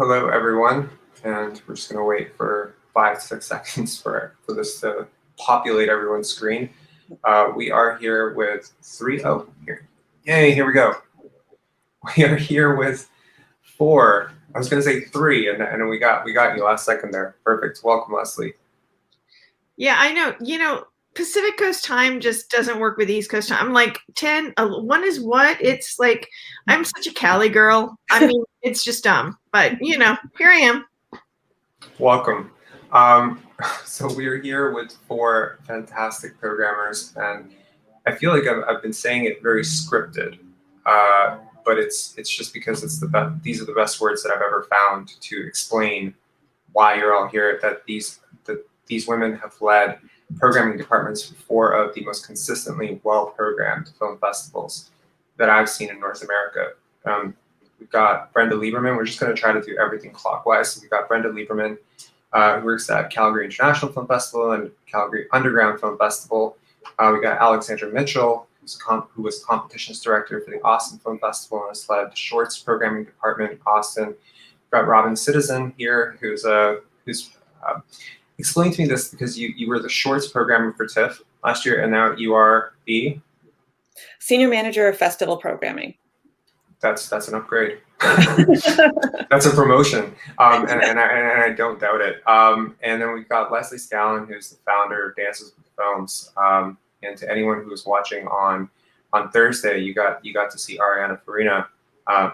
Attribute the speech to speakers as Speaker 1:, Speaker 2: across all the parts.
Speaker 1: Hello, everyone, and we're just going to wait for 5 to 6 seconds for this to populate everyone's screen. We are here with here we go. We are here with 4. I was going to say 3, and we got you last second there. Perfect. Welcome, Leslee.
Speaker 2: Yeah, I know. You know, Pacific Coast time just doesn't work with East Coast time. I'm like 10. 1 is what? It's like I'm such a Cali girl. I mean, it's just dumb. But you know, here I am.
Speaker 1: Welcome. So we're here with 4 fantastic programmers, and I feel like I've been saying it very scripted, but it's just because these are the best words that I've ever found to explain why you're all here. That these women have led programming departments for 4 of the most consistently well-programmed film festivals that I've seen in North America. We've got Brenda Lieberman. We're just going to try to do everything clockwise. So we've got Brenda Lieberman, who works at Calgary International Film Festival and Calgary Underground Film Festival. We got Alexandra Mitchell, who was competitions director for the Austin Film Festival and has led the Shorts Programming Department in Austin. We've got Robyn Citizen here, who's explain to me this, because you were the Shorts programmer for TIFF last year, and now you are the
Speaker 3: Senior Manager of Festival Programming.
Speaker 1: That's an upgrade. That's a promotion, and I don't doubt it. And then we've got Leslee Scallon, who's the founder of Dances with Films. And to anyone who was watching on Thursday, you got to see Ariana Farina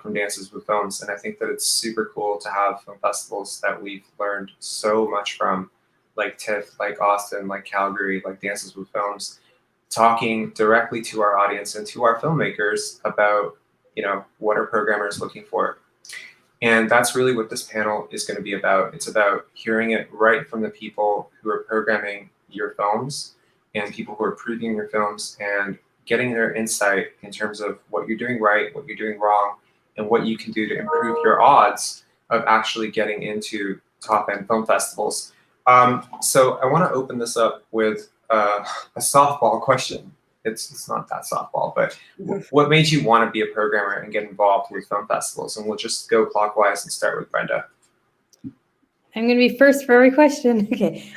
Speaker 1: from Dances with Films, and I think that it's super cool to have film festivals that we've learned so much from, like TIFF, like Austin, like Calgary, like Dances with Films, talking directly to our audience and to our filmmakers about, you know, what are programmers looking for. And that's really what this panel is going to be about. It's about hearing it right from the people who are programming your films and people who are previewing your films, and getting their insight in terms of what you're doing right, what you're doing wrong, and what you can do to improve your odds of actually getting into top-end film festivals. So I want to open this up with a softball question. It's not that softball, but what made you want to be a programmer and get involved with film festivals? And we'll just go clockwise and start with Brenda.
Speaker 4: I'm going to be first for every question. Okay.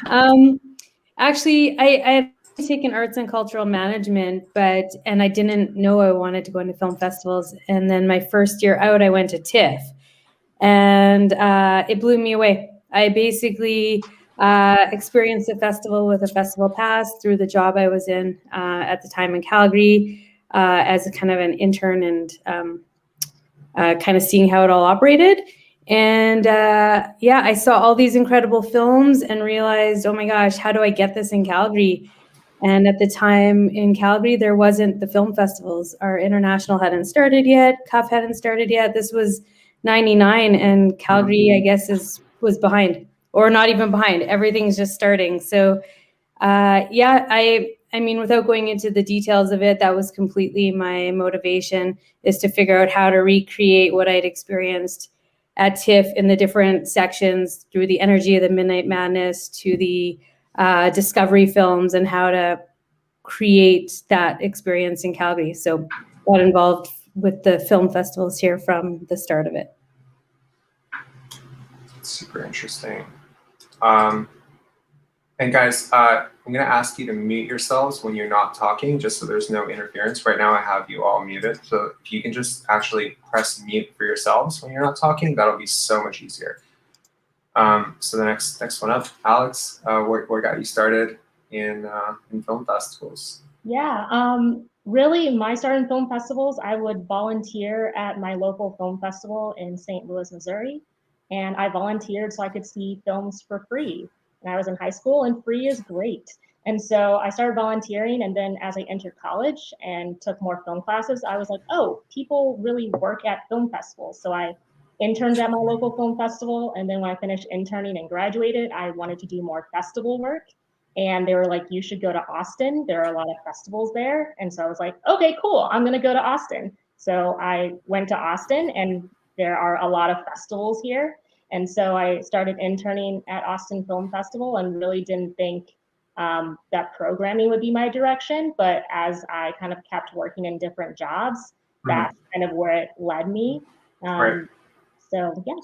Speaker 4: Actually, I had taken arts and cultural management, and I didn't know I wanted to go into film festivals. And then my first year out, I went to TIFF, and it blew me away. I basically experienced a festival with a festival pass through the job I was in at the time in Calgary as a kind of an intern, and kind of seeing how it all operated. And yeah, I saw all these incredible films and realized, oh my gosh, how do I get this in Calgary? And at the time in Calgary, there wasn't the film festivals. Our international hadn't started yet. CUFF hadn't started yet. This was 99, and Calgary, I guess, was behind, or not even behind. Everything's just starting. So yeah, I mean, without going into the details of it, that was completely my motivation, is to figure out how to recreate what I'd experienced at TIFF in the different sections, through the energy of the Midnight Madness to the discovery films, and how to create that experience in Calgary. So got involved with the film festivals here from the start of it.
Speaker 1: Super interesting. And guys, I'm going to ask you to mute yourselves when you're not talking, just so there's no interference. Right now I have you all muted, so if you can just actually press mute for yourselves when you're not talking, that'll be so much easier. So the next one up, Alex, what got you started in film festivals?
Speaker 5: Yeah, really, my start in film festivals, I would volunteer at my local film festival in St. Louis, Missouri, and I volunteered so I could see films for free. And I was in high school, and free is great. And so I started volunteering, and then as I entered college and took more film classes, I was like, oh, people really work at film festivals. So I interned at my local film festival, and then when I finished interning and graduated, I wanted to do more festival work. And they were like, you should go to Austin. There are a lot of festivals there. And so I was like, okay, cool, I'm gonna go to Austin. So I went to Austin, and there are a lot of festivals here. And so I started interning at Austin Film Festival, and really didn't think that programming would be my direction. But as I kind of kept working in different jobs, that's kind of where it led me.
Speaker 1: Right.
Speaker 5: So yeah.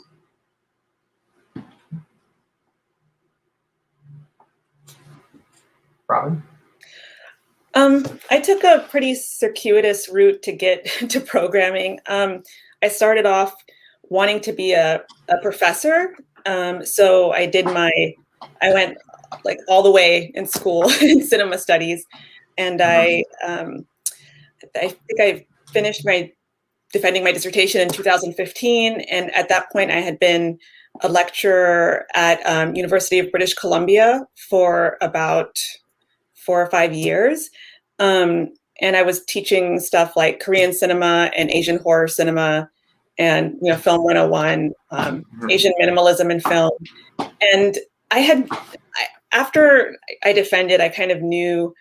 Speaker 1: Robyn?
Speaker 3: I took a pretty circuitous route to get to programming. I started off wanting to be a professor. So I went like all the way in school in cinema studies. And I think I finished defending my dissertation in 2015. And at that point, I had been a lecturer at University of British Columbia for about 4 or 5 years. And I was teaching stuff like Korean cinema and Asian horror cinema and, film 101, Asian minimalism in film. And after I defended, I kind of knew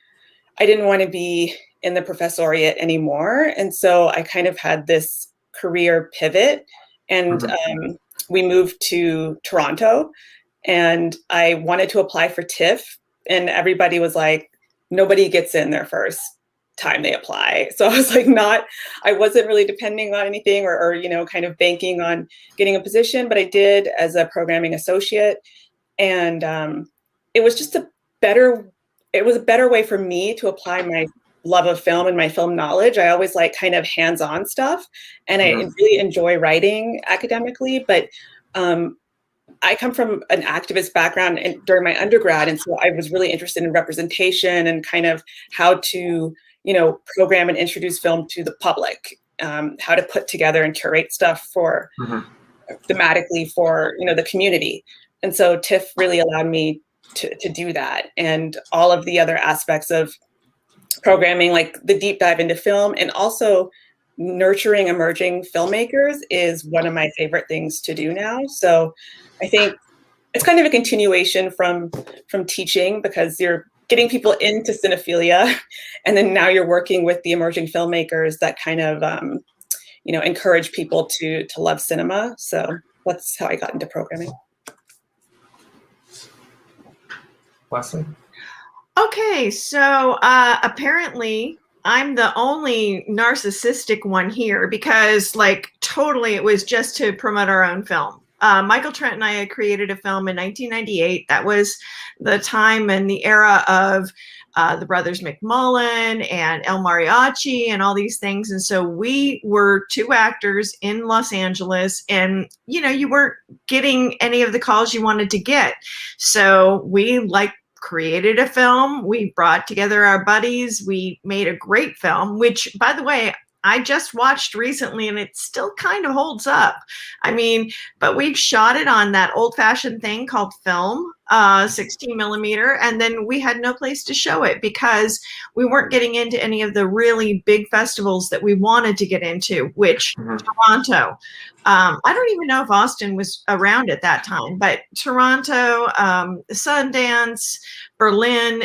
Speaker 3: I didn't want to be in the professoriate anymore. And so I kind of had this career pivot, and we moved to Toronto, and I wanted to apply for TIFF, and everybody was like, nobody gets in their first time they apply. So I was like, I wasn't really depending on anything or kind of banking on getting a position, but I did as a programming associate. And it was just a better way for me to apply my love of film and my film knowledge. I always like kind of hands-on stuff, and I really enjoy writing academically, but I come from an activist background during my undergrad, and so I was really interested in representation and kind of how to, program and introduce film to the public, how to put together and curate stuff for thematically for the community. And so TIFF really allowed me to do that, and all of the other aspects of programming, like the deep dive into film and also nurturing emerging filmmakers, is one of my favorite things to do now. So I think it's kind of a continuation from teaching, because you're getting people into cinephilia, and then now you're working with the emerging filmmakers that kind of encourage people to love cinema. So that's how I got into programming.
Speaker 1: Leslee?
Speaker 2: Okay, so apparently I'm the only narcissistic one here, because totally it was just to promote our own film. Michael Trent and I had created a film in 1998. That was the time and the era of the brothers McMullen and El Mariachi and all these things. And so we were 2 actors in Los Angeles, and you weren't getting any of the calls you wanted to get. So we created a film. We brought together our buddies. We made a great film, which, by the way, I just watched recently, and it still kind of holds up. I mean, but we shot it on that old-fashioned thing called film, 16 millimeter, and then we had no place to show it because we weren't getting into any of the really big festivals that we wanted to get into, which Toronto. I don't even know if Austin was around at that time, but Toronto, Sundance, Berlin,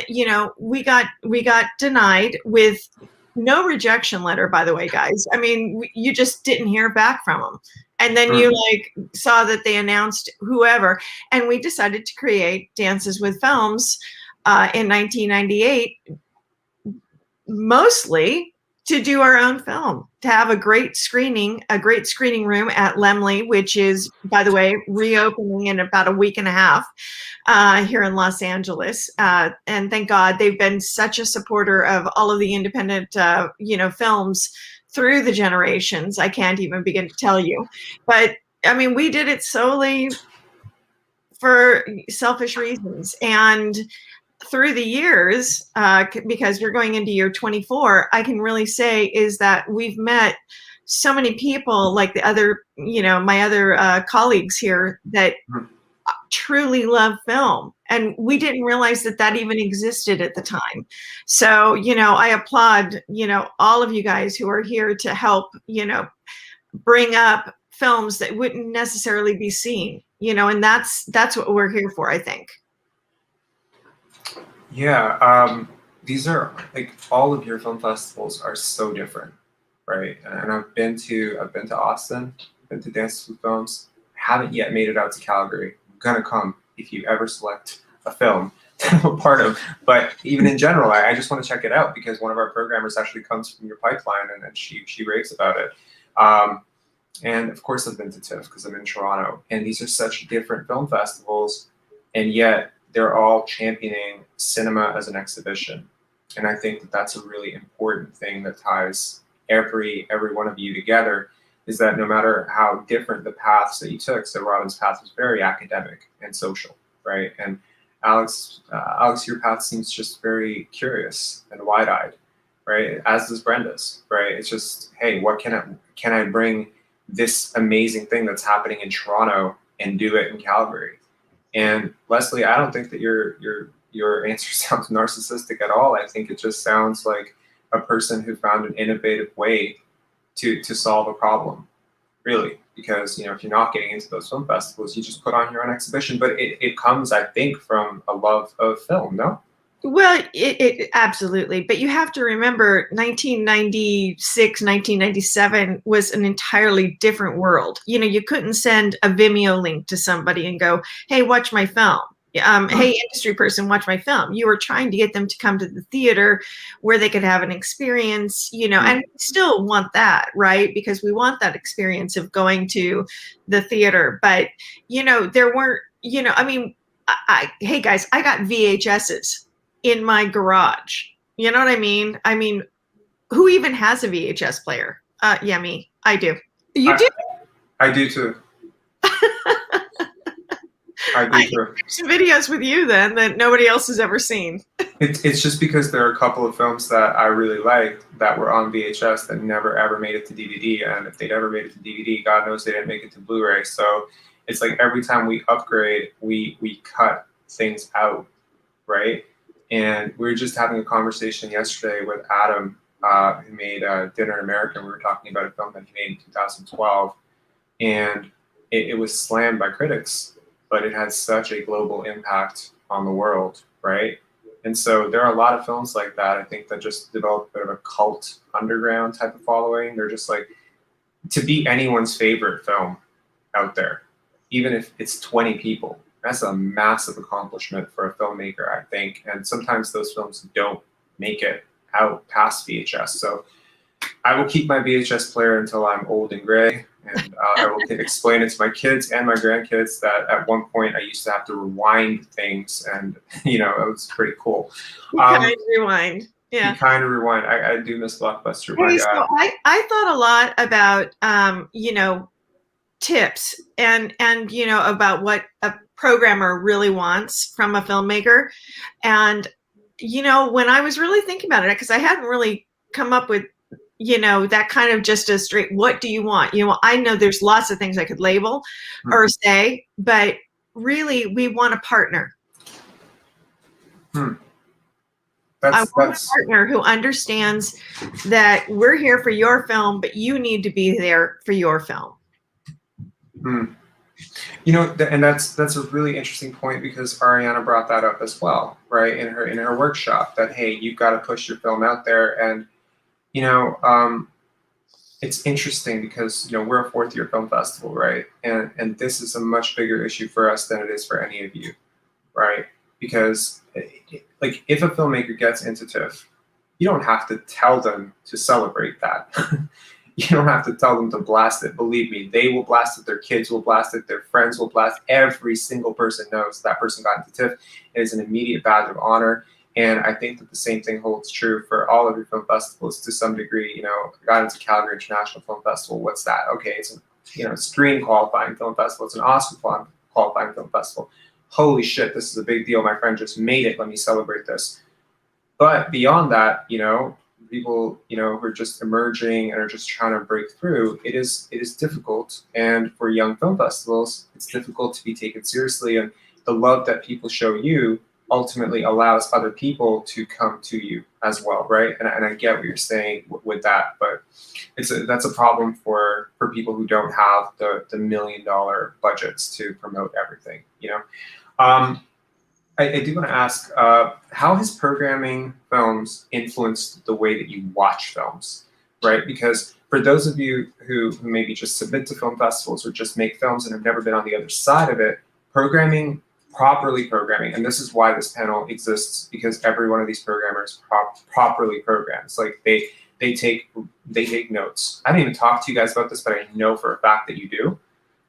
Speaker 2: we got denied with no rejection letter, by the way, guys. I mean, you just didn't hear back from them. And then you saw that they announced whoever, and we decided to create Dances with Films in 1998, mostly to do our own film, to have a great screening room at Leslee, which is, by the way, reopening in about a week and a half here in Los Angeles. And thank God, they've been such a supporter of all of the independent, films through the generations. I can't even begin to tell you. But I mean, we did it solely for selfish reasons. And through the years, because we're going into year 24, I can really say is that we've met so many people like the other, my other colleagues here that truly love film. And we didn't realize that even existed at the time. So, I applaud, all of you guys who are here to help, bring up films that wouldn't necessarily be seen, and that's what we're here for, I think.
Speaker 1: Yeah, these are all of your film festivals are so different, right? And I've been to Austin, been to Dances with Films. Haven't yet made it out to Calgary. I'm gonna come if you ever select a film to be a part of. But even in general, I just want to check it out because one of our programmers actually comes from your pipeline, and she raves about it. And of course, I've been to TIFF because I'm in Toronto, and these are such different film festivals, and yet they're all championing cinema as an exhibition. And I think that that's a really important thing that ties every one of you together, is that no matter how different the paths that you took, so Robyn's path was very academic and social, right? And Alex, your path seems just very curious and wide-eyed, right? As does Brenda's, right? It's just, hey, what can I bring this amazing thing that's happening in Toronto and do it in Calgary? And Leslee, I don't think that your answer sounds narcissistic at all. I think it just sounds like a person who found an innovative way to solve a problem, really. Because, you know, if you're not getting into those film festivals, you just put on your own exhibition. But it comes, I think, from a love of film, no?
Speaker 2: Well, it absolutely. But you have to remember 1996, 1997 was an entirely different world. You know, you couldn't send a Vimeo link to somebody and go, hey, watch my film. Hey, industry person, watch my film. You were trying to get them to come to the theater where they could have an experience, you know, and we still want that, right? Because we want that experience of going to the theater. But, you know, there weren't, you know, I mean, hey guys, I got VHSs in my garage. You know what I mean? I mean, who even has a VHS player? Yeah, me. I do. You do?
Speaker 1: I do too. I do too.
Speaker 2: Some videos with you then that nobody else has ever seen.
Speaker 1: It's just because there are a couple of films that I really liked that were on VHS that never ever made it to DVD, and if they'd ever made it to DVD, God knows they didn't make it to Blu-ray. So it's like every time we upgrade, we cut things out, right? And we were just having a conversation yesterday with Adam, who made Dinner in America. We were talking about a film that he made in 2012, and it was slammed by critics, but it had such a global impact on the world, right? And so there are a lot of films like that, I think, that just develop a bit of a cult underground type of following. They're just like, to be anyone's favorite film out there, even if it's 20 people, that's a massive accomplishment for a filmmaker, I think. And sometimes those films don't make it out past VHS. So I will keep my VHS player until I'm old and gray. And I will explain it to my kids and my grandkids that at one point I used to have to rewind things, and, you know, it was pretty cool.
Speaker 2: Kind of rewind. Yeah.
Speaker 1: You kind of rewind. I do miss Blockbuster.
Speaker 2: Hey, so I thought a lot about, you know, tips and, you know, about what a programmer really wants from a filmmaker. And, you know, when I was really thinking about it, because I hadn't really come up with, you know, that kind of just a straight, what do you want? You know, I know there's lots of things I could label or say, but really we want a partner. I want a partner who understands that we're here for your film, but you need to be there for your film.
Speaker 1: You know, and that's a really interesting point, because Ariana brought that up as well, right? In her workshop, that, hey, you've got to push your film out there. And, you know, it's interesting because, you know, we're a fourth-year film festival, right? And this is a much bigger issue for us than it is for any of you, right? Because, like, if a filmmaker gets into TIFF, you don't have to tell them to celebrate that. You don't have to tell them to blast it. Believe me, they will blast it. Their kids will blast it. Their friends will blast it. Every single person knows that person got into TIFF. It is an immediate badge of honor. And I think that the same thing holds true for all of your film festivals to some degree. You know, I got into Calgary International Film Festival. What's that? Okay, it's a, you know, screen qualifying film festival. It's an Oscar qualifying film festival. Holy shit, this is a big deal. My friend just made it. Let me celebrate this. But beyond that, you know, people, you know, who are just emerging and are just trying to break through, it is difficult. And for young film festivals, it's difficult to be taken seriously. And the love that people show you ultimately allows other people to come to you as well, right? And I get what you're saying with that, but that's a problem for people who don't have the $1 million budgets to promote everything, you know? I do want to ask, how has programming films influenced the way that you watch films, right? Because for those of you who maybe just submit to film festivals or just make films and have never been on the other side of it, properly programming, and this is why this panel exists, because every one of these programmers properly programs. Like they take notes. I didn't even talk to you guys about this, but I know for a fact that you do.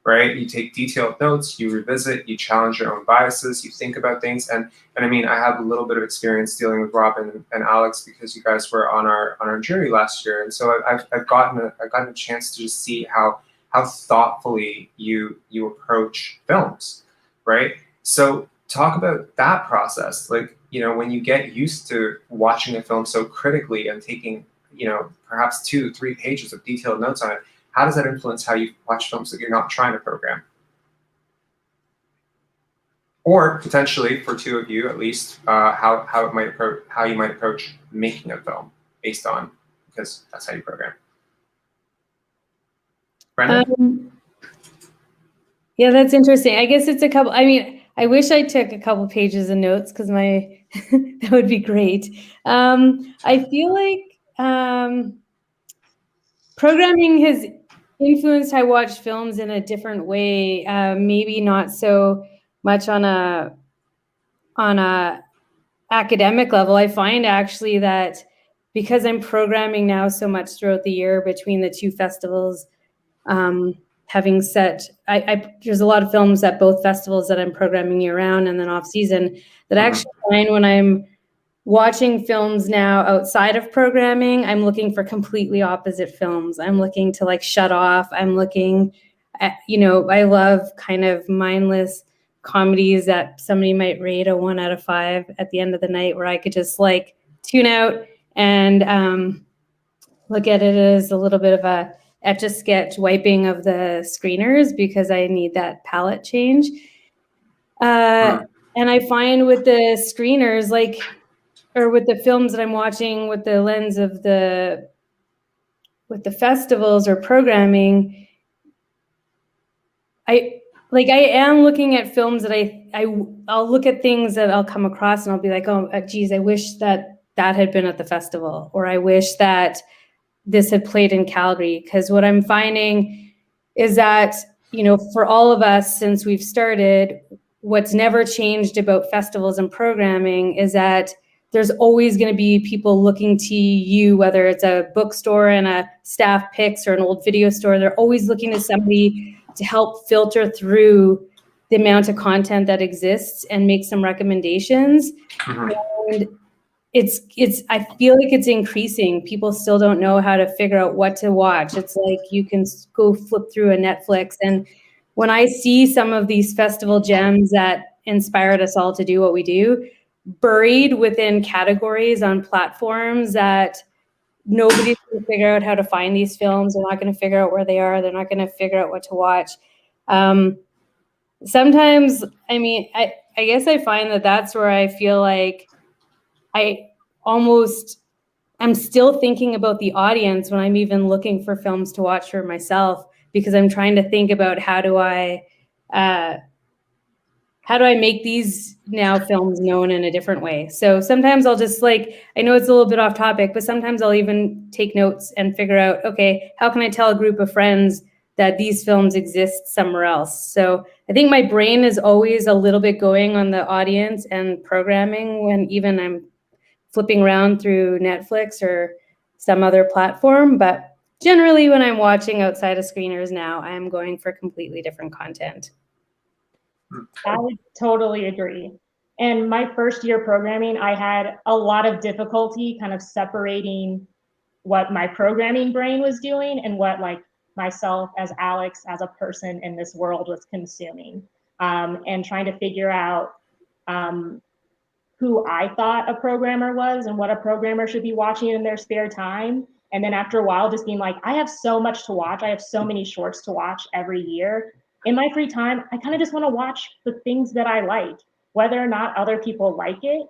Speaker 1: right? You take detailed notes, you revisit, you challenge your own biases, you think about things. And I mean, I have a little bit of experience dealing with Robyn and Alex because you guys were on our jury last year. And so I've gotten a chance to just see how thoughtfully you approach films, right? So talk about that process. Like, you know, when you get used to watching a film so critically and taking, you know, perhaps 2-3 pages of detailed notes on it, how does that influence how you watch films that you're not trying to program? Or potentially, for two of you at least, how you might approach making a film based on, because that's how you program. Brenda?
Speaker 4: Yeah, that's interesting. I guess it's a couple. I mean, I wish I took a couple pages of notes because that would be great. I feel like programming has influenced how I watch films in a different way. Maybe not so much on a academic level. I find actually that because I'm programming now so much throughout the year between the two festivals, having set, there's a lot of films at both festivals that I'm programming year round and then off season that I actually find when I'm watching films now outside of programming, I'm looking for completely opposite films. I'm looking to like shut off. I'm looking at, you know, I love kind of mindless comedies that somebody might rate a 1 out of 5 at the end of the night, where I could just like tune out and look at it as a little bit of a etch-a-sketch wiping of the screeners because I need that palette change. And I find with the screeners, like, or with the films that I'm watching with the lens of with the festivals or programming, I am looking at films that I'll look at things that I'll come across and I'll be like, oh, geez, I wish that had been at the festival, or I wish that this had played in Calgary. Because what I'm finding is that, you know, for all of us since we've started, what's never changed about festivals and programming is that there's always going to be people looking to you, whether it's a bookstore and a staff picks or an old video store. They're always looking to somebody to help filter through the amount of content that exists and make some recommendations. And I feel like it's increasing. People still don't know how to figure out what to watch. It's like you can go flip through a Netflix. And when I see some of these festival gems that inspired us all to do what we do, buried within categories on platforms that nobody's going to figure out how to find these films. They're not going to figure out where they are. They're not going to figure out what to watch. Sometimes, I mean, I guess I find that that's where I feel like I'm still thinking about the audience when I'm even looking for films to watch for myself, because I'm trying to think about how do I make these now films known in a different way. So sometimes I'll just like, I know it's a little bit off topic, but sometimes I'll even take notes and figure out, okay, how can I tell a group of friends that these films exist somewhere else? So I think my brain is always a little bit going on the audience and programming when even I'm flipping around through Netflix or some other platform. But generally when I'm watching outside of screeners now, I'm going for completely different content.
Speaker 5: I would totally agree. And my first year programming, I had a lot of difficulty kind of separating what my programming brain was doing and what like myself as Alex, as a person in this world was consuming, and trying to figure out who I thought a programmer was and what a programmer should be watching in their spare time. And then after a while, just being like, I have so much to watch. I have so many shorts to watch every year. In my free time, I kind of just want to watch the things that I like, whether or not other people like it,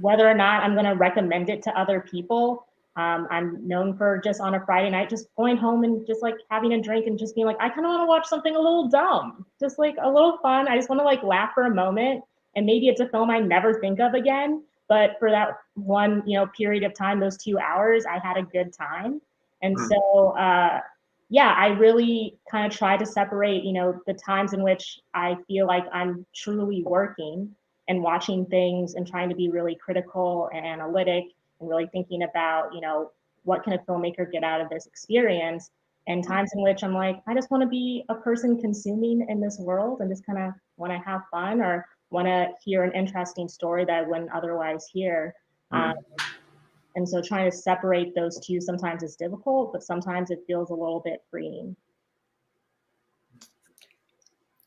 Speaker 5: whether or not I'm going to recommend it to other people. I'm known for just on a Friday night, just going home and just like having a drink and just being like, I kind of want to watch something a little dumb, just like a little fun. I just want to like laugh for a moment. And maybe it's a film I never think of again, but for that one, period of time, those 2 hours, I had a good time. And so, yeah, I really kind of try to separate, the times in which I feel like I'm truly working and watching things and trying to be really critical and analytic and really thinking about, what can a filmmaker get out of this experience? and times in which I'm like, I just want to be a person consuming in this world and just kind of want to have fun or want to hear an interesting story that I wouldn't otherwise hear. And so trying to separate those two sometimes is difficult, but sometimes it feels a little bit freeing.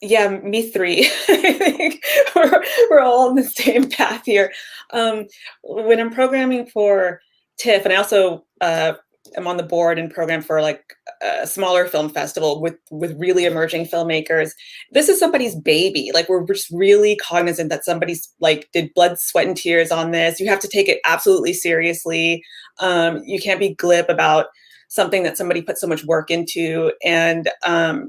Speaker 3: Yeah, me three. I think we're all on the same path here. When I'm programming for TIFF, and I also am on the board and program for like a smaller film festival with really emerging filmmakers. This is somebody's baby. Like we're just really cognizant that somebody's like did blood, sweat, and tears on this. You have to take it absolutely seriously. You can't be glib about something that somebody put so much work into. And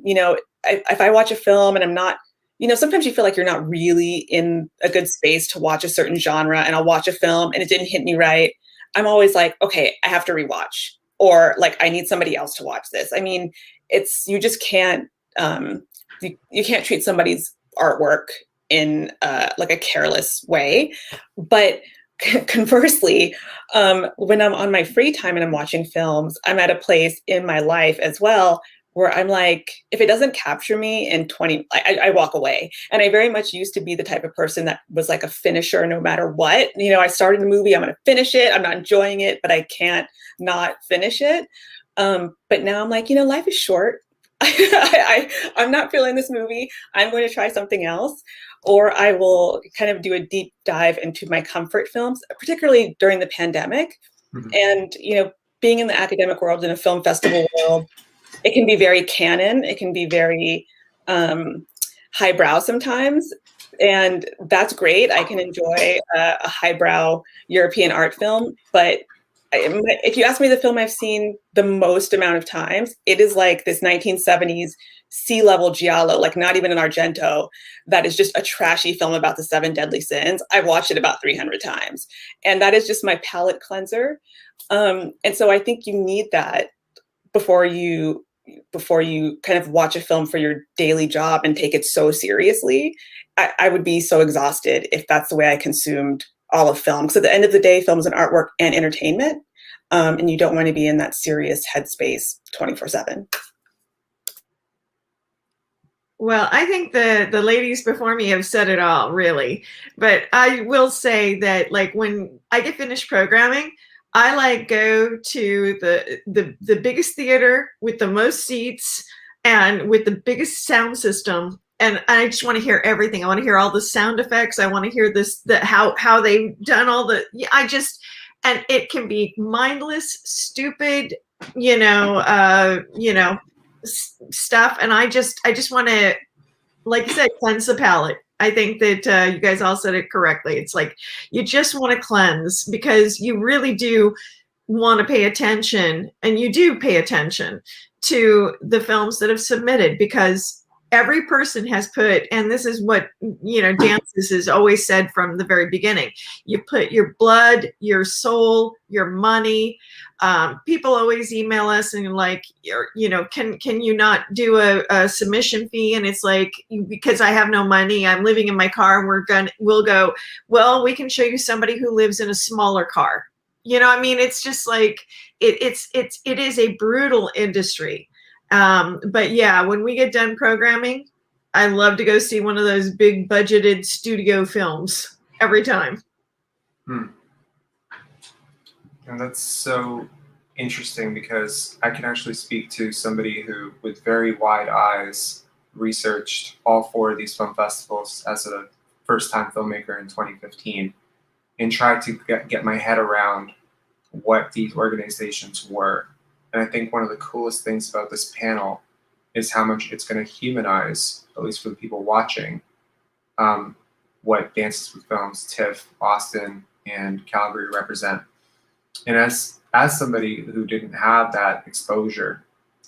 Speaker 3: you know, if I watch a film and I'm not, you know, sometimes you feel like you're not really in a good space to watch a certain genre, and I'll watch a film and it didn't hit me right. I'm always like, okay, I have to rewatch, or like I need somebody else to watch this. I mean, you just can't, you can't treat somebody's artwork in like a careless way. But conversely, when I'm on my free time and I'm watching films, I'm at a place in my life as well where I'm like, if it doesn't capture me in 20, I walk away. And I very much used to be the type of person that was like a finisher no matter what. You know, I started a movie, I'm going to finish it. I'm not enjoying it, but I can't not finish it. But now I'm like, you know, life is short. I'm not feeling this movie. I'm going to try something else. Or I will kind of do a deep dive into my comfort films, particularly during the pandemic. And, you know, being in the academic world, in a film festival world, it can be very canon. It can be very highbrow sometimes. And that's great. I can enjoy a highbrow European art film. But if you ask me the film I've seen the most amount of times, it is like this 1970s sea-level giallo, like not even an Argento, that is just a trashy film about the 7 deadly sins. I've watched it about 300 times. And that is just my palate cleanser. And so I think you need that before you kind of watch a film for your daily job and take it so seriously. I would be so exhausted if that's the way I consumed all of film. Because at the end of the day, film is an artwork and entertainment. And you don't want to be in that serious headspace 24/7.
Speaker 2: Well, I think the ladies before me have said it all, really. But I will say that, like, when I get finished programming, I like go to the biggest theater with the most seats and with the biggest sound system, and I just want to hear everything. I want to hear all the sound effects. I want to hear how they've done all the. And it can be mindless, stupid, stuff, and I just want to, like you said, cleanse the palate. I think that you guys all said it correctly. It's like you just want to cleanse, because you really do want to pay attention, and you do pay attention to the films that have submitted, because every person has put, and this is what, Dances has always said from the very beginning, you put your blood, your soul, your money. People always email us and like, can you not do a submission fee? And it's like, because I have no money, I'm living in my car, and we'll go, well, we can show you somebody who lives in a smaller car. It's just like, it is a brutal industry. But yeah, when we get done programming, I love to go see one of those big budgeted studio films every time.
Speaker 1: And that's so interesting, because I can actually speak to somebody who, with very wide eyes, researched all 4 of these film festivals as a first-time filmmaker in 2015, and tried to get my head around what these organizations were. And I think one of the coolest things about this panel is how much it's going to humanize, at least for the people watching, what Dances with Films, TIFF, Austin, and Calgary represent. And as somebody who didn't have that exposure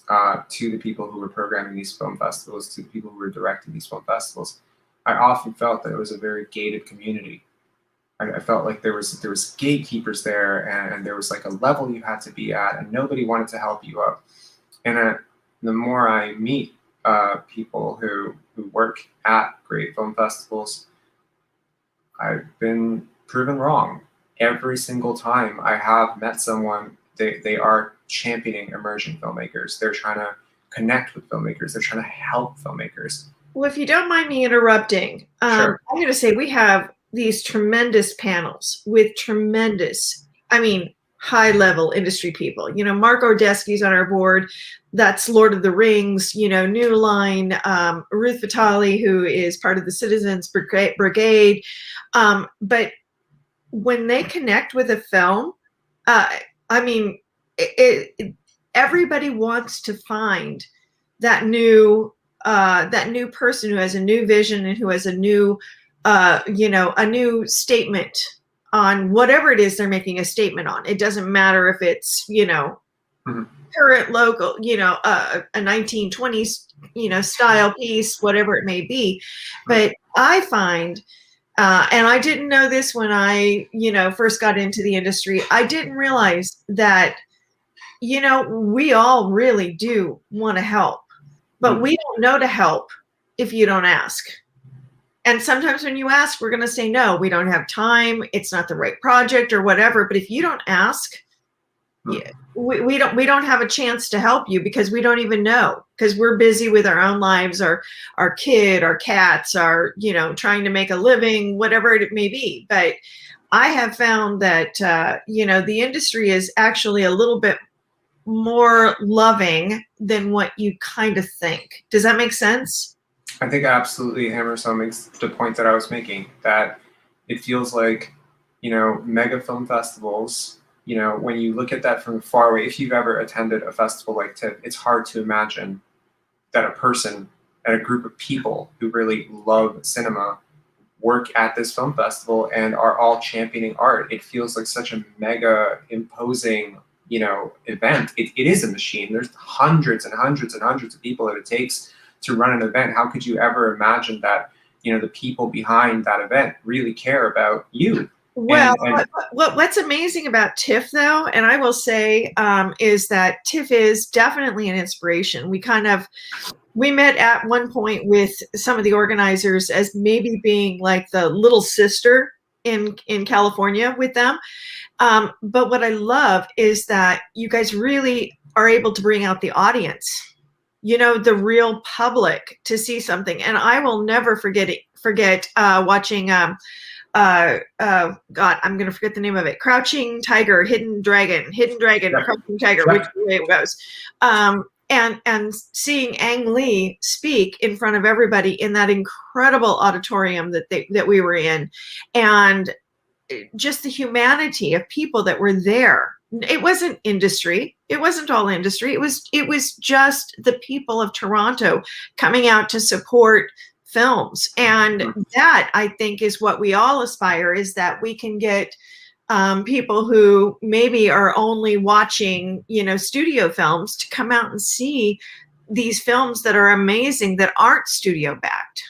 Speaker 1: to the people who were programming these film festivals, to the people who were directing these film festivals, I often felt that it was a very gated community. I felt like there was gatekeepers there, and there was like a level you had to be at, and nobody wanted to help you up. And the more I meet people who work at great film festivals, I've been proven wrong. Every single time I have met someone they are championing emerging filmmakers. They're trying to connect with filmmakers. They're trying to help filmmakers.
Speaker 2: Well, if you don't mind me interrupting,
Speaker 1: Sure.
Speaker 2: I'm going to say we have these tremendous panels with tremendous, I mean, high-level industry people. You know, Mark Ordesky's on our board. That's Lord of the Rings, you know, New Line, Ruth Vitale, who is part of the Citizens Brigade. But when they connect with a film, I mean, everybody wants to find that new person who has a new vision and who has a new, you know, a new statement on whatever it is they're making a statement on. It doesn't matter if it's, you know, current, local, you know, a 1920s, you know, style piece, whatever it may be. But I find, and I didn't know this when I, you know, first got into the industry, I didn't realize that, you know, we all really do want to help. But we don't know to help if you don't ask. And sometimes when you ask, we're going to say, no, we don't have time. It's not the right project or whatever. But if you don't ask, we don't have a chance to help you because we don't even know, because we're busy with our own lives, our kid, our cats, our, you know, trying to make a living, whatever it may be. But I have found that, you know, the industry is actually a little bit more loving than what you kind of think. Does that make sense?
Speaker 1: I think absolutely hammers home makes the point that I was making, that it feels like, you know, mega film festivals, you know, when you look at that from far away, if you've ever attended a festival like TIFF, it's hard to imagine that a person and a group of people who really love cinema work at this film festival and are all championing art. It feels like such a mega imposing, you know, event. It is a machine. There's hundreds and hundreds and hundreds of people that it takes to run an event. How could you ever imagine that, you know, the people behind that event really care about you?
Speaker 2: Well, what's amazing about TIFF, though, and I will say, is that TIFF is definitely an inspiration. We met at one point with some of the organizers as maybe being like the little sister in California with them. But what I love is that you guys really are able to bring out the audience, you know, the real public to see something. And I will never forget watching, God, I'm going to forget the name of it. Crouching Tiger, Hidden Dragon,
Speaker 1: Yeah.
Speaker 2: Crouching Tiger, which way it goes. And seeing Ang Lee speak in front of everybody in that incredible auditorium that we were in, and just the humanity of people that were there. It wasn't industry. It wasn't all industry. It was just the people of Toronto coming out to support films. And that, I think, is what we all aspire, is that we can get people who maybe are only watching, you know, studio films to come out and see these films that are amazing, that aren't studio backed.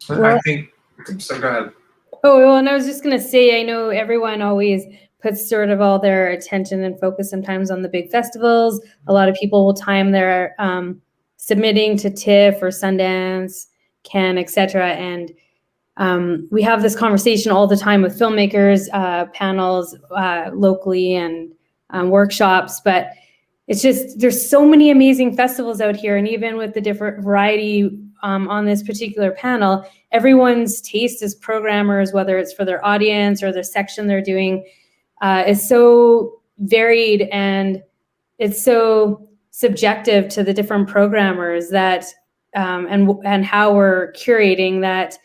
Speaker 1: I think, so go ahead.
Speaker 4: Oh, well, and I was just going to say, I know everyone always puts sort of all their attention and focus sometimes on the big festivals. A lot of people will time their submitting to TIFF or Sundance, Cannes, etc. And we have this conversation all the time with filmmakers, panels locally, and workshops. But it's just, there's so many amazing festivals out here. And even with the different variety on this particular panel, everyone's taste as programmers, whether it's for their audience or the section they're doing, is so varied, and it's so subjective to the different programmers that and how we're curating that.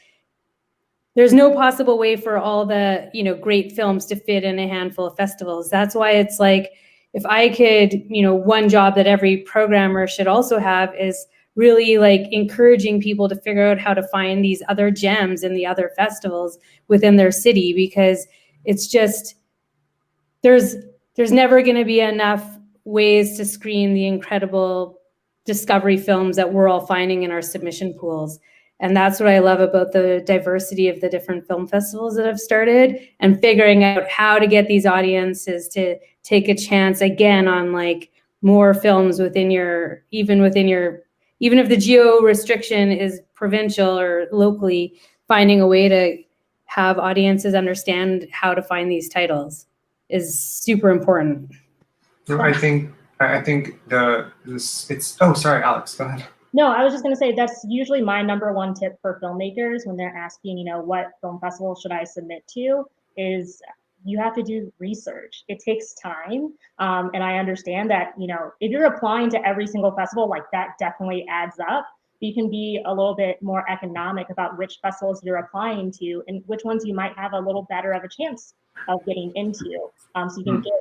Speaker 4: There's no possible way for all the, you know, great films to fit in a handful of festivals. That's why it's like, if I could, you know, one job that every programmer should also have is really like encouraging people to figure out how to find these other gems in the other festivals within their city, because it's just, there's never going to be enough ways to screen the incredible discovery films that we're all finding in our submission pools. And that's what I love about the diversity of the different film festivals that have started, and figuring out how to get these audiences to take a chance again on like more films within your, even if the geo restriction is provincial or locally, finding a way to have audiences understand how to find these titles is super important.
Speaker 1: No, I think it's. Oh, sorry, Alex. Go ahead.
Speaker 5: No, I was just going to say that's usually my number one tip for filmmakers when they're asking, what film festival should I submit to, is you have to do research. It takes time. And I understand that, if you're applying to every single festival, like that definitely adds up. You can be a little bit more economic about which festivals you're applying to and which ones you might have a little better of a chance of getting into. So you can get,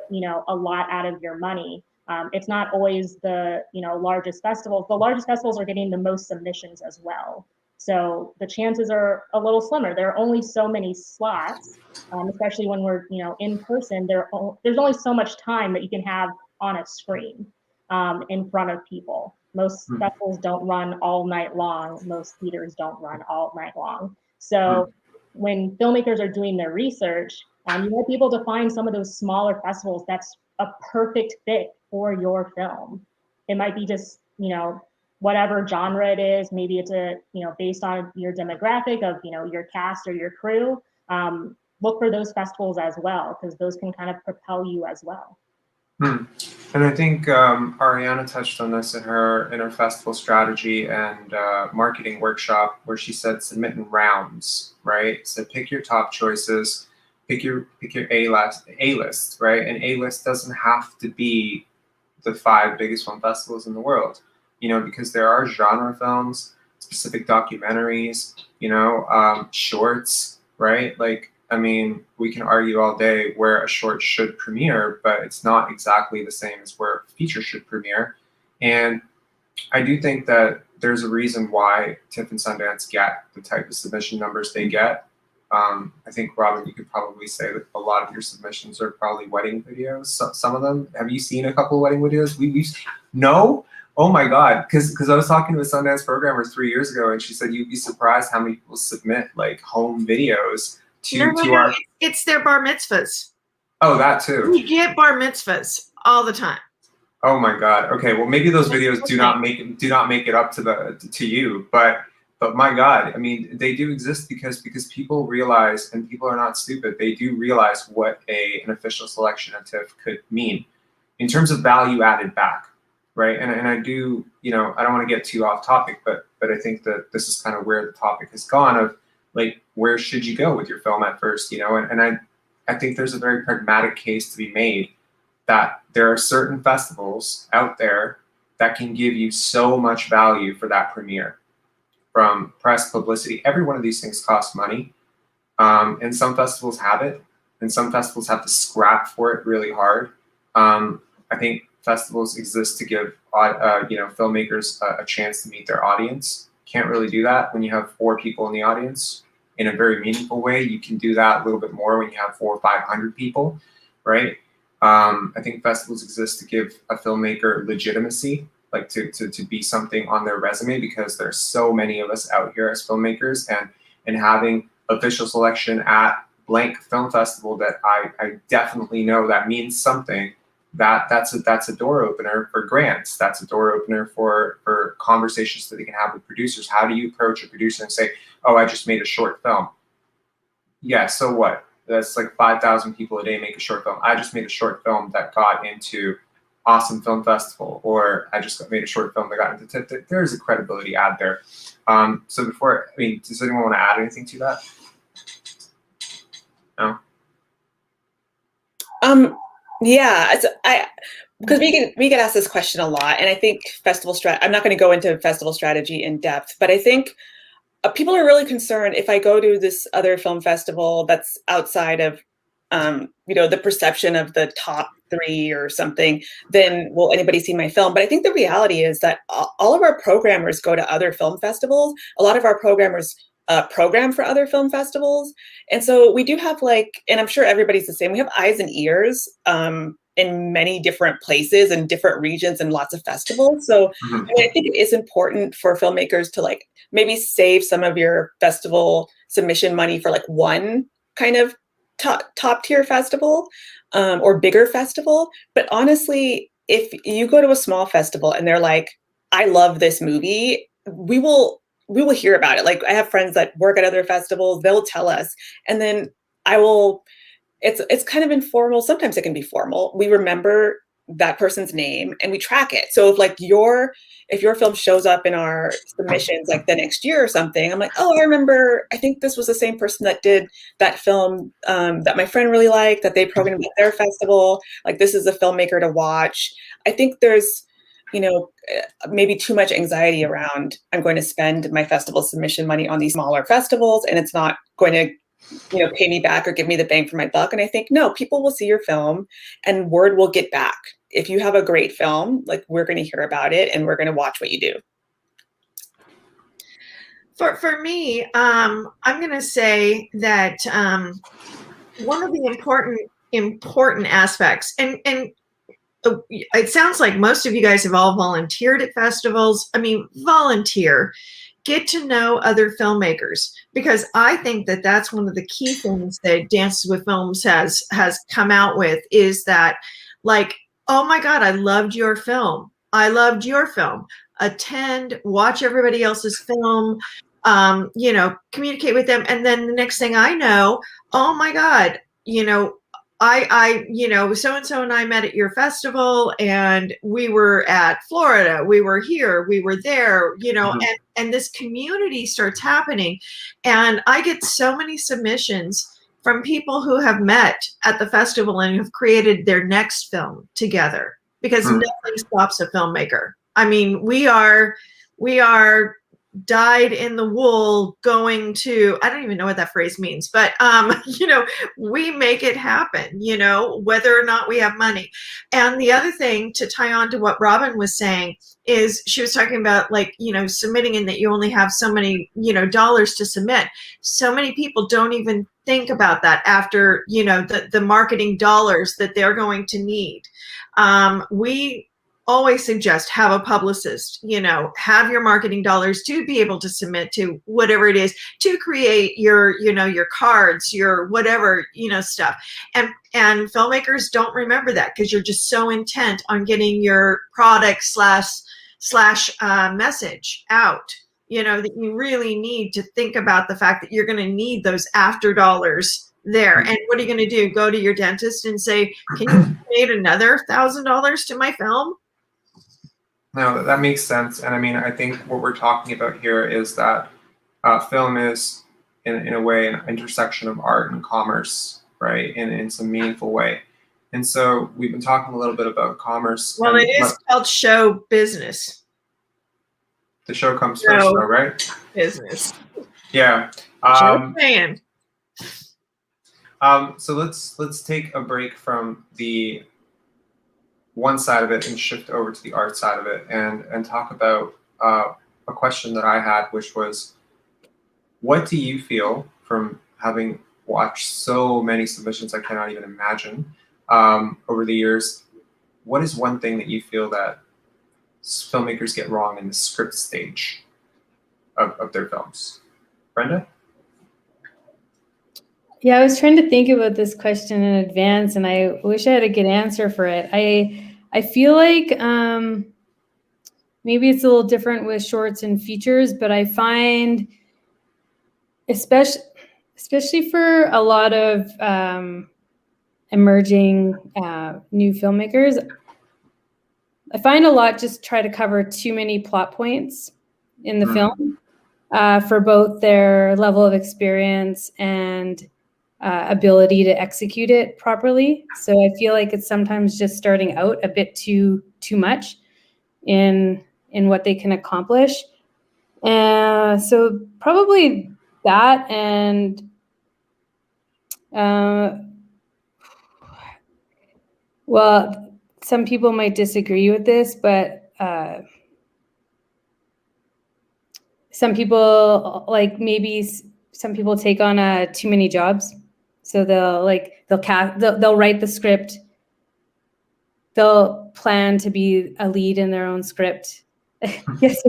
Speaker 5: a lot out of your money. It's not always the largest festivals. The largest festivals are getting the most submissions as well. So the chances are a little slimmer. There are only so many slots, especially when we're in person. There's only so much time that you can have on a screen in front of people. Most festivals don't run all night long. Most theaters don't run all night long. So when filmmakers are doing their research, you might be able to find some of those smaller festivals that's a perfect fit for your film. It might be just, whatever genre it is. Maybe it's based on your demographic of, your cast or your crew. Look for those festivals as well, because those can kind of propel you as well.
Speaker 1: And I think Ariana touched on this in her festival strategy and marketing workshop, where she said submit in rounds, right? So pick your top choices, pick your A list, right? And A list doesn't have to be the 5 biggest film festivals in the world, because there are genre films, specific documentaries, shorts, right? Like, I mean, we can argue all day where a short should premiere, but it's not exactly the same as where a feature should premiere. And I do think that there's a reason why TIFF and Sundance get the type of submission numbers they get. I think, Robyn, you could probably say that a lot of your submissions are probably wedding videos. Some of them. Have you seen a couple of wedding videos? No? Oh my God. Because I was talking to a Sundance programmer 3 years ago, and she said you'd be surprised how many people submit like home videos to our.
Speaker 2: It's their bar mitzvahs.
Speaker 1: Oh, that too.
Speaker 2: We get bar mitzvahs all the time.
Speaker 1: Oh my God. Okay. Well, maybe those videos do not make it up to you, but my God, I mean, they do exist because people realize, and people are not stupid, they do realize what an official selection at TIFF could mean in terms of value added back, right? And I do, I don't want to get too off topic, but I think that this is kind of where the topic has gone of, like, where should you go with your film at first, and I think there's a very pragmatic case to be made that there are certain festivals out there that can give you so much value for that premiere. From press, publicity, every one of these things costs money. And some festivals have it, and some festivals have to scrap for it really hard. I think festivals exist to give filmmakers a chance to meet their audience. Can't really do that when you have 4 people in the audience in a very meaningful way. You can do that a little bit more when you have 400 or 500 people, right? I think festivals exist to give a filmmaker legitimacy, like to be something on their resume, because there's so many of us out here as filmmakers, and having official selection at blank film festival that I definitely know that means something. That's a door opener for grants. That's a door opener for conversations that they can have with producers. How do you approach a producer and say, oh, I just made a short film? Yeah, so what? That's like 5,000 people a day make a short film. I just made a short film that got into Awesome Film Festival, or I just made a short film that got into TIFF. There is a credibility ad there. So before, does anyone want to add anything to that? No?
Speaker 3: Yeah, because we get asked this question a lot, and I think I'm not going to go into festival strategy in depth, but I think people are really concerned if I go to this other film festival that's outside of the perception of the top 3 or something, then will anybody see my film? But I think the reality is that all of our programmers go to other film festivals. A lot of our programmers program for other film festivals. And so we do have and I'm sure everybody's the same, we have eyes and ears in many different places and different regions and lots of festivals. So I think it is important for filmmakers to maybe save some of your festival submission money for one kind of top tier festival or bigger festival. But honestly, if you go to a small festival and they're like, I love this movie, we will hear about it. I have friends that work at other festivals, they'll tell us, and then it's kind of informal. Sometimes it can be formal. We remember that person's name and we track it. So if like if your film shows up in our submissions like the next year or something, I'm like, oh, I remember, I think this was the same person that did that film that my friend really liked, that they programmed at their festival. Like, this is a filmmaker to watch. I think there's, you know, maybe too much anxiety around, I'm going to spend my festival submission money on these smaller festivals and it's not going to, you know, pay me back or give me the bang for my buck. And I think, no, people will see your film and word will get back. If you have a great film, like, we're going to hear about it and we're going to watch what you do.
Speaker 2: For me, I'm going to say that one of the important aspects, and it sounds like most of you guys have all volunteered at festivals. I mean, volunteer. Get to know other filmmakers, because I think that that's one of the key things that Dances with Films has come out with, is that, like, oh my God, I loved your film. I loved your film. Attend, watch everybody else's film, you know, communicate with them. And then the next thing I know, oh my God, you know, I, you know, so-and-so and I met at your festival and we were at Florida, we were here, we were there, you know, and this community starts happening. And I get so many submissions from people who have met at the festival and have created their next film together, because nothing stops a filmmaker. I mean, we are dyed in the wool going to, I don't even know what that phrase means, but you know, we make it happen, you know, whether or not we have money. And the other thing, to tie on to what Robyn was saying, is she was talking about, like, you know, submitting, and that you only have so many, you know, dollars to submit. So many people don't even think about that after, you know, the marketing dollars that they're going to need. We always suggest have a publicist, you know, have your marketing dollars to be able to submit to whatever it is, to create your, you know, your cards, your whatever, you know, stuff. And filmmakers don't remember that, because you're just so intent on getting your product slash message out, you know, that you really need to think about the fact that you're going to need those after dollars there. And what are you going to do? Go to your dentist and say, can you donate another $1,000 to my film?
Speaker 1: No, that makes sense. And I mean, I think what we're talking about here is that film is, in a way, an intersection of art and commerce, right? In some meaningful way. And so we've been talking a little bit about commerce.
Speaker 2: Well, it is called show business.
Speaker 1: The show comes first, though, right?
Speaker 2: Business.
Speaker 1: Yeah.
Speaker 2: Just saying.
Speaker 1: So let's take a break from the one side of it and shift over to the art side of it, and talk about a question that I had, which was, what do you feel, from having watched so many submissions I cannot even imagine over the years, what is one thing that you feel that filmmakers get wrong in the script stage of their films? Brenda?
Speaker 4: Yeah, I was trying to think about this question in advance, and I wish I had a good answer for it. I feel like maybe it's a little different with shorts and features, but I find, especially for a lot of emerging new filmmakers, I find a lot just try to cover too many plot points in the film for both their level of experience and ability to execute it properly. So I feel like it's sometimes just starting out a bit too much in what they can accomplish. So probably that, and well, some people might disagree with this, but some people, like, maybe some people take on too many jobs. So they'll write the script. They'll plan to be a lead in their own script. Yes,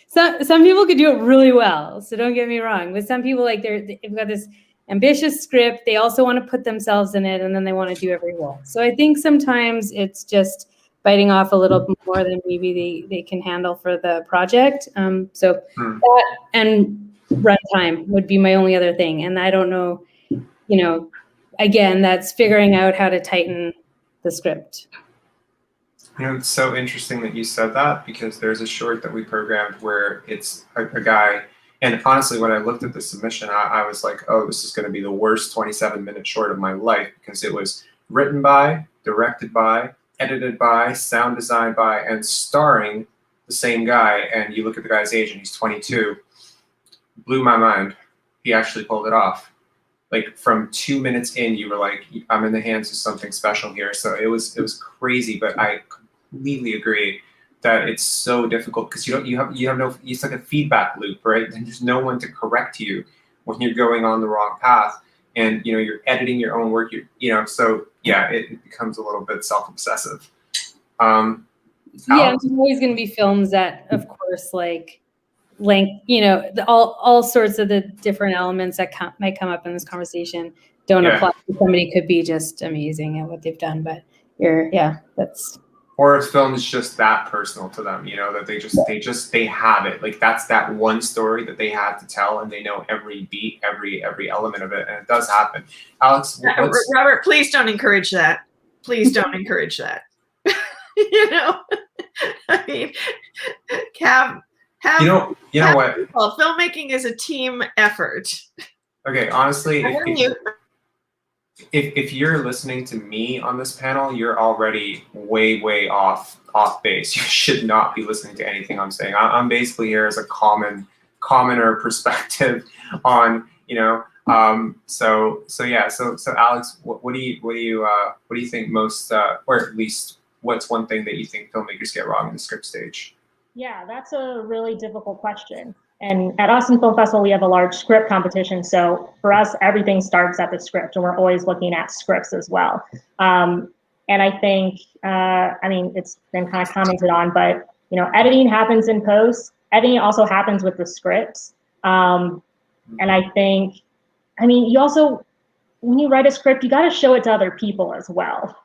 Speaker 4: some people could do it really well. So don't get me wrong. But some people, like, they've got this ambitious script. They also want to put themselves in it, and then they want to do every role. So I think sometimes it's just biting off a little bit more than maybe they can handle for the project. So that and runtime would be my only other thing. And I don't know, you know, again, that's figuring out how to tighten the script.
Speaker 1: You know, it's so interesting that you said that, because there's a short that we programmed where it's a guy, and honestly, when I looked at the submission, I was like, oh, this is going to be the worst 27-minute short of my life, because it was written by, directed by, edited by, sound designed by, and starring the same guy. And you look at the guy's age, and he's 22. Blew my mind. He actually pulled it off. Like from 2 minutes in, you were like, I'm in the hands of something special here. So it was crazy, but I completely agree that it's so difficult, because you have no, it's like a feedback loop, right? And there's no one to correct you when you're going on the wrong path, and you know, you're editing your own work, so yeah, it becomes a little bit self-obsessive.
Speaker 4: Yeah, there's always going to be films that, of course, like length, all sorts of the different elements that might come up in this conversation don't apply. Somebody could be just amazing at what they've done, but that's.
Speaker 1: Or a film is just that personal to them, that they have it. Like that's that one story that they have to tell, and they know every beat, every element of it, and it does happen. Alex,
Speaker 2: Robert, please don't encourage that. Please don't encourage that. I mean,
Speaker 1: you know what?
Speaker 2: Well, filmmaking is a team effort.
Speaker 1: Okay, honestly, if you're listening to me on this panel, you're already way off base. You should not be listening to anything I'm saying. I'm basically here as a commoner perspective on, so Alex, what do you think most, or at least what's one thing that you think filmmakers get wrong in the script stage?
Speaker 5: Yeah, that's a really difficult question. And at Austin Film Festival, we have a large script competition. So for us, everything starts at the script, and we're always looking at scripts as well. And I think, it's been kind of commented on, but editing happens in post. Editing also happens with the scripts. And I think, you also, when you write a script, you got to show it to other people as well.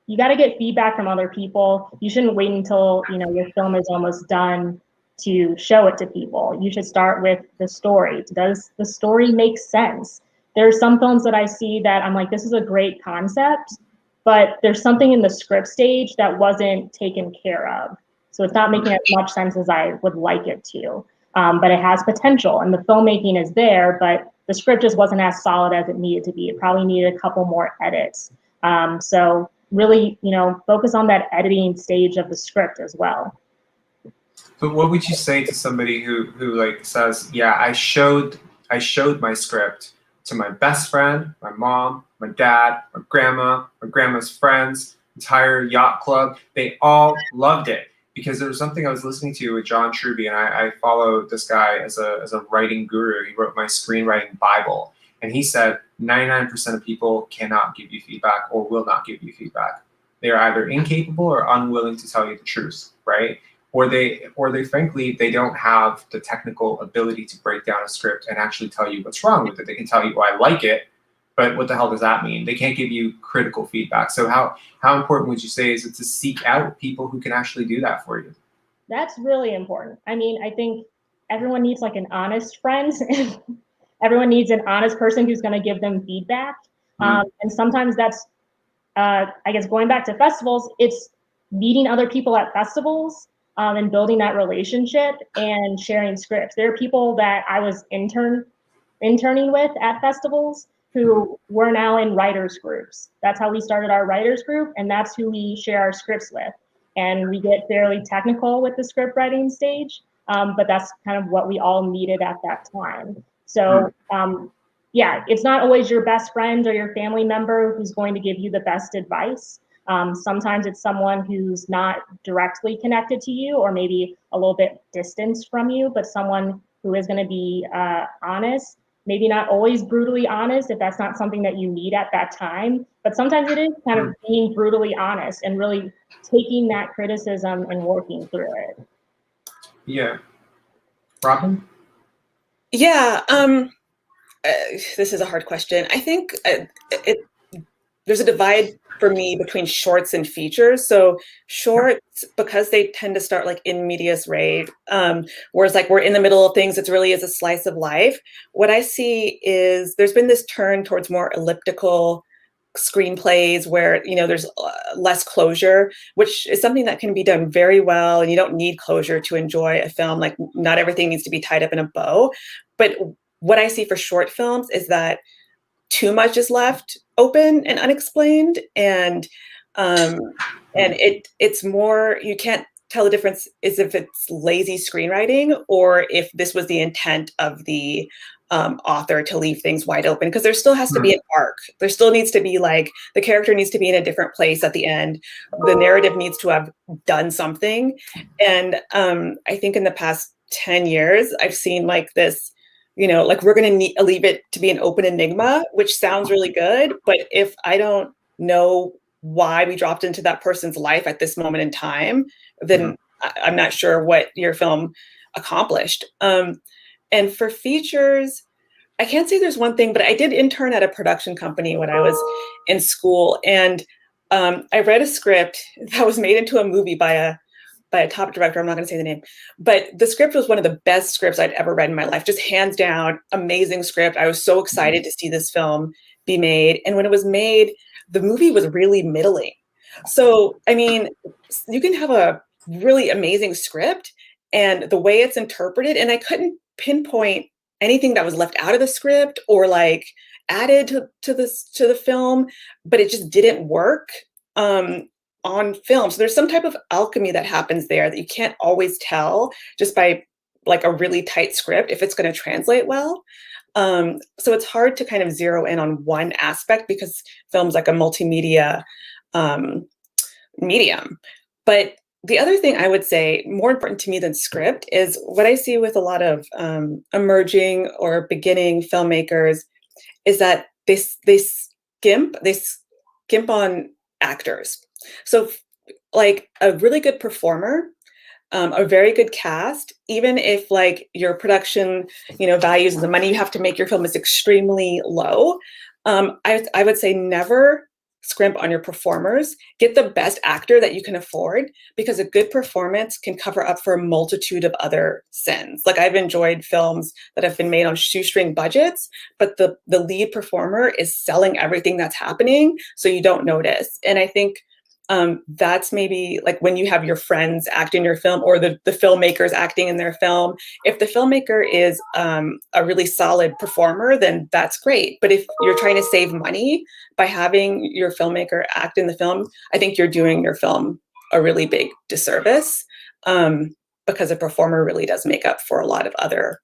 Speaker 5: You got to get feedback from other people. You shouldn't wait until your film is almost done to show it to people. You should start with the story. Does the story make sense? There's some films that I see that I'm like, this is a great concept, but there's something in the script stage that wasn't taken care of. So it's not making as much sense as I would like it to, but it has potential, and the filmmaking is there, but the script just wasn't as solid as it needed to be. It probably needed a couple more edits. So really, focus on that editing stage of the script as well.
Speaker 1: But what would you say to somebody who like says, yeah, I showed my script to my best friend, my mom, my dad, my grandma's friends, entire yacht club. They all loved it, because there was something I was listening to with John Truby, and I follow this guy as a writing guru. He wrote my screenwriting Bible, and he said 99% of people cannot give you feedback or will not give you feedback. They are either incapable or unwilling to tell you the truth, right? Or they frankly, they don't have the technical ability to break down a script and actually tell you what's wrong with it. They can tell you, I like it, but what the hell does that mean? They can't give you critical feedback. So how important would you say is it to seek out people who can actually do that for you?
Speaker 5: That's really important. I think everyone needs like an honest friend. Everyone needs an honest person who's going to give them feedback. And sometimes that's, I guess, going back to festivals, it's meeting other people at festivals and building that relationship and sharing scripts. There are people that I was interning with at festivals who were now in writers groups. That's how we started our writers group, and that's who we share our scripts with. And we get fairly technical with the script writing stage, but that's kind of what we all needed at that time. So it's not always your best friend or your family member who's going to give you the best advice. Sometimes it's someone who's not directly connected to you, or maybe a little bit distanced from you, but someone who is going to be honest, maybe not always brutally honest if that's not something that you need at that time, but sometimes it is kind of being brutally honest and really taking that criticism and working through it.
Speaker 1: Yeah. Robyn?
Speaker 3: Yeah, this is a hard question. I think there's a divide for me between shorts and features. So shorts, because they tend to start like in medias res, whereas like we're in the middle of things, it really is a slice of life. What I see is there's been this turn towards more elliptical screenplays where, you know, there's less closure, which is something that can be done very well. And you don't need closure to enjoy a film. Like, not everything needs to be tied up in a bow. But what I see for short films is that too much is left open and unexplained. And it's more, you can't tell the difference is if it's lazy screenwriting or if this was the intent of the author to leave things wide open, because there still has to be an arc. There still needs to be, like, the character needs to be in a different place at the end. The narrative needs to have done something. And I think in the past 10 years, I've seen like this, you know, like, we're going to leave it to be an open enigma, which sounds really good. But if I don't know why we dropped into that person's life at this moment in time, then I'm not sure what your film accomplished. And for features, I can't say there's one thing, but I did intern at a production company when I was in school. And I read a script that was made into a movie by a top director. I'm not going to say the name, but the script was one of the best scripts I'd ever read in my life. Just hands down, amazing script. I was so excited to see this film be made. And when it was made, the movie was really middling. So, I mean, you can have a really amazing script and the way it's interpreted, and I couldn't pinpoint anything that was left out of the script or like added to the film, but it just didn't work on film. So there's some type of alchemy that happens there that you can't always tell just by like a really tight script if it's going to translate well. So it's hard to kind of zero in on one aspect because film's like a multimedia medium. But the other thing I would say, more important to me than script, is what I see with a lot of emerging or beginning filmmakers is that they skimp on actors. So like a really good performer, a very good cast, even if like your production, you know, values and the money you have to make your film is extremely low, I would say never scrimp on your performers. Get the best actor that you can afford, because a good performance can cover up for a multitude of other sins. Like, I've enjoyed films that have been made on shoestring budgets, but the lead performer is selling everything that's happening, so you don't notice. And I think that's maybe like when you have your friends act in your film or the filmmakers acting in their film. If the filmmaker is a really solid performer, then that's great. But if you're trying to save money by having your filmmaker act in the film, I think you're doing your film a really big disservice, because a performer really does make up for a lot of other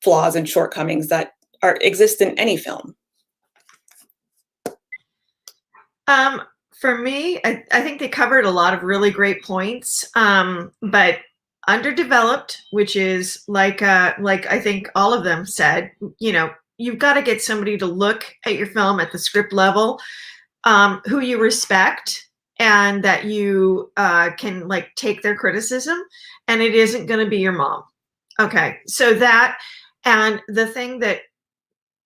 Speaker 3: flaws and shortcomings that exist in any film.
Speaker 2: For me, I think they covered a lot of really great points, but underdeveloped, which is like I think all of them said, you know, you've got to get somebody to look at your film at the script level, who you respect and that you can like take their criticism, and it isn't going to be your mom. Okay, so that, and the thing that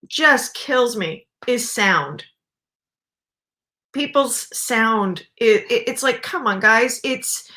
Speaker 2: just kills me is sound. People's sound, it's like, come on, guys. It's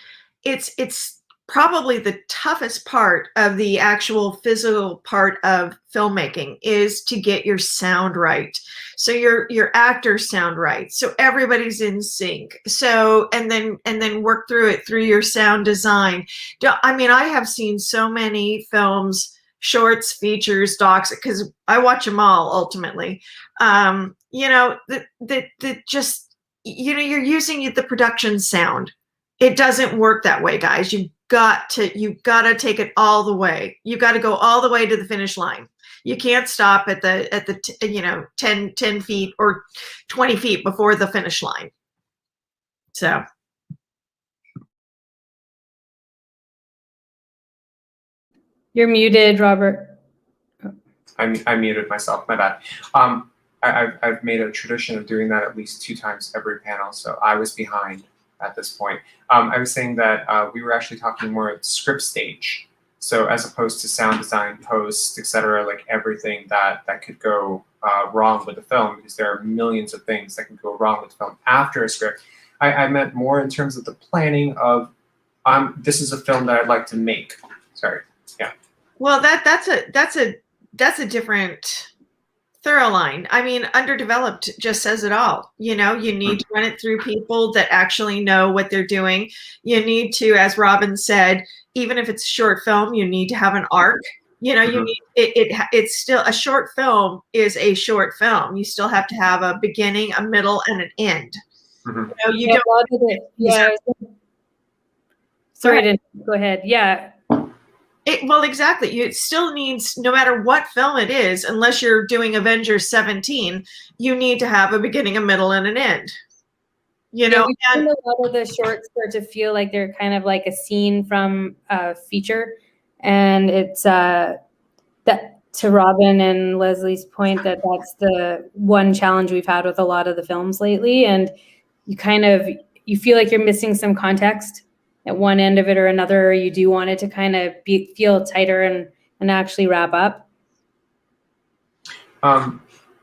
Speaker 2: probably the toughest part of the actual physical part of filmmaking is to get your sound right. So your actors sound right. So everybody's in sync. So, and then work through it through your sound design. I mean, I have seen so many films, shorts, features, docs, because I watch them all ultimately. You know, that just, you know, you're using the production sound. It doesn't work that way, guys. You've got to take it all the way. You got to go all the way to the finish line. You can't stop at the you know, 10 feet or 20 feet before the finish line. So.
Speaker 4: You're muted, Robert.
Speaker 1: I muted myself, my bad. I've made a tradition of doing that at least 2 times every panel, so I was behind at this point. I was saying that we were actually talking more at the script stage, so as opposed to sound design, post, etc., like everything that could go wrong with the film, because there are millions of things that can go wrong with the film after a script. I meant more in terms of the planning of, this is a film that I'd like to make. Sorry, yeah.
Speaker 2: Well, that's a different thorough line. I mean, underdeveloped just says it all. You know, you need to run it through people that actually know what they're doing. You need to, as Robyn said, even if it's a short film, you need to have an arc. You know, you need it's still a short film is a short film. You still have to have a beginning, a middle, and an end. You know, you don't.
Speaker 4: Sorry to go ahead. Yeah.
Speaker 2: Well, exactly. It still needs, no matter what film it is, unless you're doing Avengers 17, you need to have a beginning, a middle, and an end. You know,
Speaker 4: and a lot of the shorts start to feel like they're kind of like a scene from a feature, and it's that to Robyn and Leslie's point that's the one challenge we've had with a lot of the films lately, and you feel like you're missing some context at one end of it or another, or you do want it to kind of feel tighter and actually wrap up.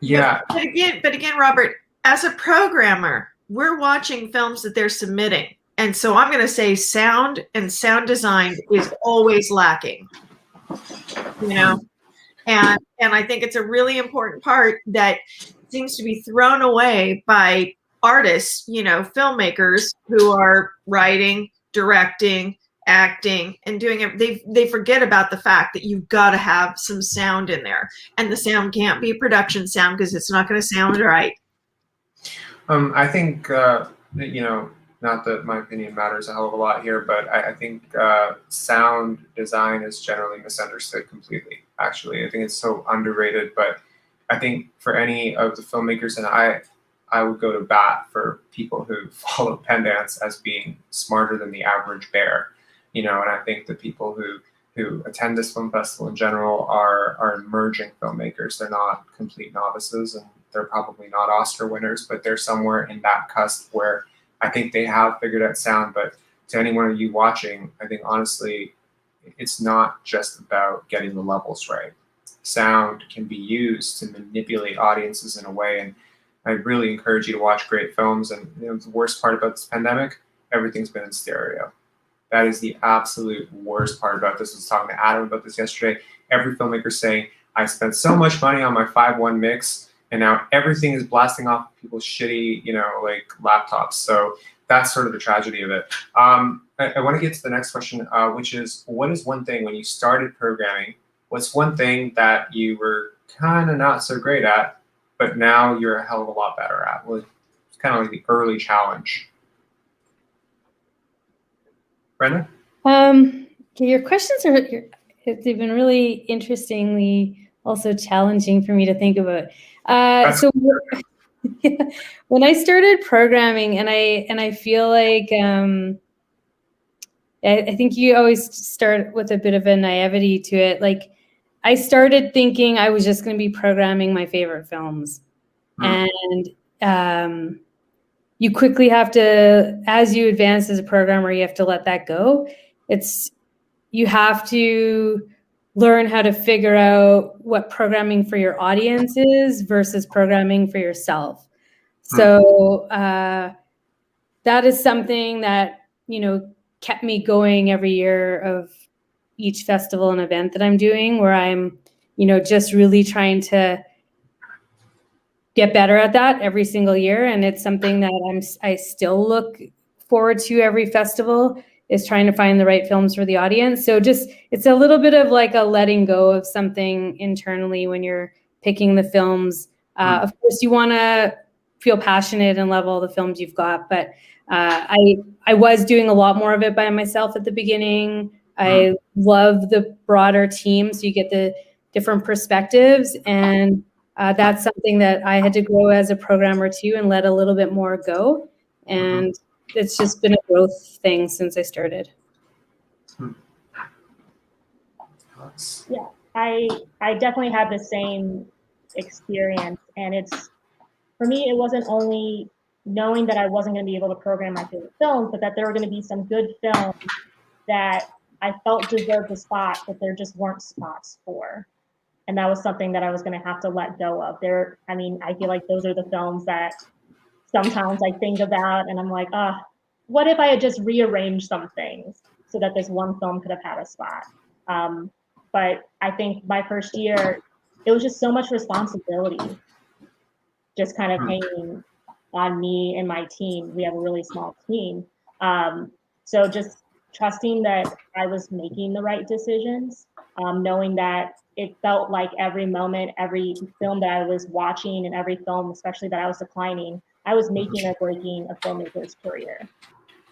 Speaker 1: Yeah.
Speaker 2: But again, Robert, as a programmer, we're watching films that they're submitting. And so I'm going to say sound and sound design is always lacking, you know? And I think it's a really important part that seems to be thrown away by artists, you know, filmmakers who are writing, directing, acting, and doing it. They forget about the fact that you've got to have some sound in there, and the sound can't be production sound because it's not going to sound right.
Speaker 1: I think you know, not that my opinion matters a hell of a lot here, but I think sound design is generally misunderstood completely. Actually, I think it's so underrated. But I think for any of the filmmakers, and I would go to bat for people who follow Pendance as being smarter than the average bear, you know. And I think the people who attend this film festival in general are emerging filmmakers. They're not complete novices, and they're probably not Oscar winners, but they're somewhere in that cusp where I think they have figured out sound. But to any one of you watching, I think honestly, it's not just about getting the levels right. Sound can be used to manipulate audiences in a way, and I really encourage you to watch great films. And you know, the worst part about this pandemic, everything's been in stereo. That is the absolute worst part about this. I was talking to Adam about this yesterday. Every filmmaker saying, I spent so much money on my 5.1 mix, and now everything is blasting off people's shitty, you know, like laptops. So that's sort of the tragedy of it. I want to get to the next question, which is, what is one thing when you started programming, what's one thing that you were kind of not so great at, but now you're a hell of a lot better at? Well, it's kind of like the early challenge. Brenda?
Speaker 4: Your questions they've been really interestingly also challenging for me to think about. So when I started programming, and I feel like I think you always start with a bit of a naivety to it. Like, I started thinking I was just going to be programming my favorite films. And you quickly have to, as you advance as a programmer, you have to let that go. You have to learn how to figure out what programming for your audience is versus programming for yourself. So that is something that, you know, kept me going every year of each festival and event that I'm doing, where I'm, you know, just really trying to get better at that every single year. And it's something that I still look forward to every festival, is trying to find the right films for the audience. So it's a little bit of like a letting go of something internally when you're picking the films. Of course, you want to feel passionate and love all the films you've got, but I was doing a lot more of it by myself at the beginning. I love the broader team, so you get the different perspectives, and that's something that I had to grow as a programmer too, and let a little bit more go. And it's just been a growth thing since I started.
Speaker 5: Yeah, I definitely had the same experience, and for me, it wasn't only knowing that I wasn't going to be able to program my favorite films, but that there were going to be some good films that I felt deserved a spot, but there just weren't spots for. And that was something that I was going to have to let go of. I feel like those are the films that sometimes I think about and I'm like, what if I had just rearranged some things so that this one film could have had a spot? But I think my first year, it was just so much responsibility just kind of hanging on me and my team. We have a really small team. So just trusting that I was making the right decisions, knowing that it felt like every moment, every film that I was watching and every film, especially that I was declining, I was making or breaking a filmmaker's career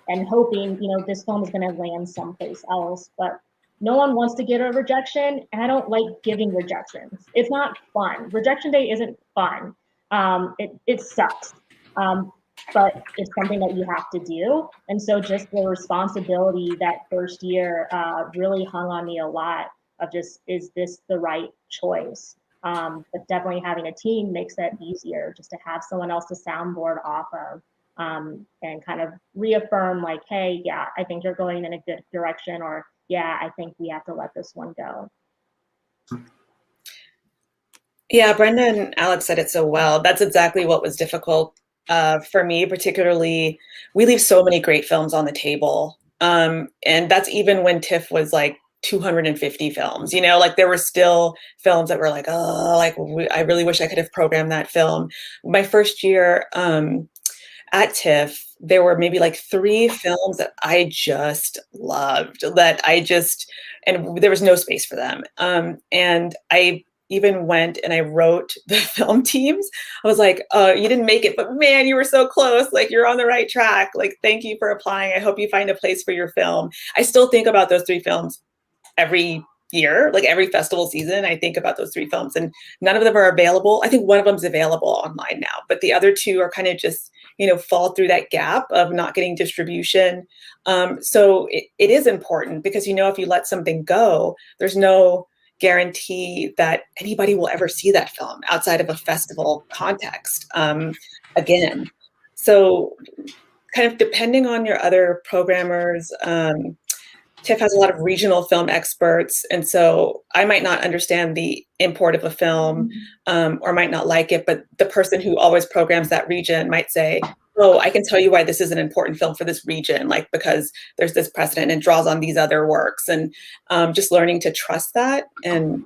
Speaker 5: and hoping, this film is going to land someplace else. But no one wants to get a rejection, and I don't like giving rejections. It's not fun. Rejection day isn't fun. It sucks. But it's something that you have to do. And so just the responsibility that first year really hung on me a lot of just, is this the right choice? But definitely having a team makes that easier, just to have someone else to soundboard off of, and kind of reaffirm like, hey, yeah, I think you're going in a good direction, or yeah, I think we have to let this one go.
Speaker 3: Yeah, Brenda and Alex said it so well. That's exactly what was difficult for me, particularly. We leave so many great films on the table. And that's even when TIFF was like 250 films, like there were still films that were like, oh, like I really wish I could have programmed that film. My first year at TIFF, there were maybe like 3 films that I just loved, and there was no space for them. And I even went and I wrote the film teams. I was like, you didn't make it, but man, you were so close. Like, you're on the right track. Like, thank you for applying. I hope you find a place for your film. I still think about those 3 films every year, like every festival season. I think about those 3 films, and none of them are available. I think one of them is available online now, but the other 2 are kind of just, fall through that gap of not getting distribution. So it is important, because, if you let something go, there's no guarantee that anybody will ever see that film outside of a festival context again. So kind of depending on your other programmers, TIFF has a lot of regional film experts. And so I might not understand the import of a film or might not like it, but the person who always programs that region might say, oh, I can tell you why this is an important film for this region, like because there's this precedent and draws on these other works. And just learning to trust that and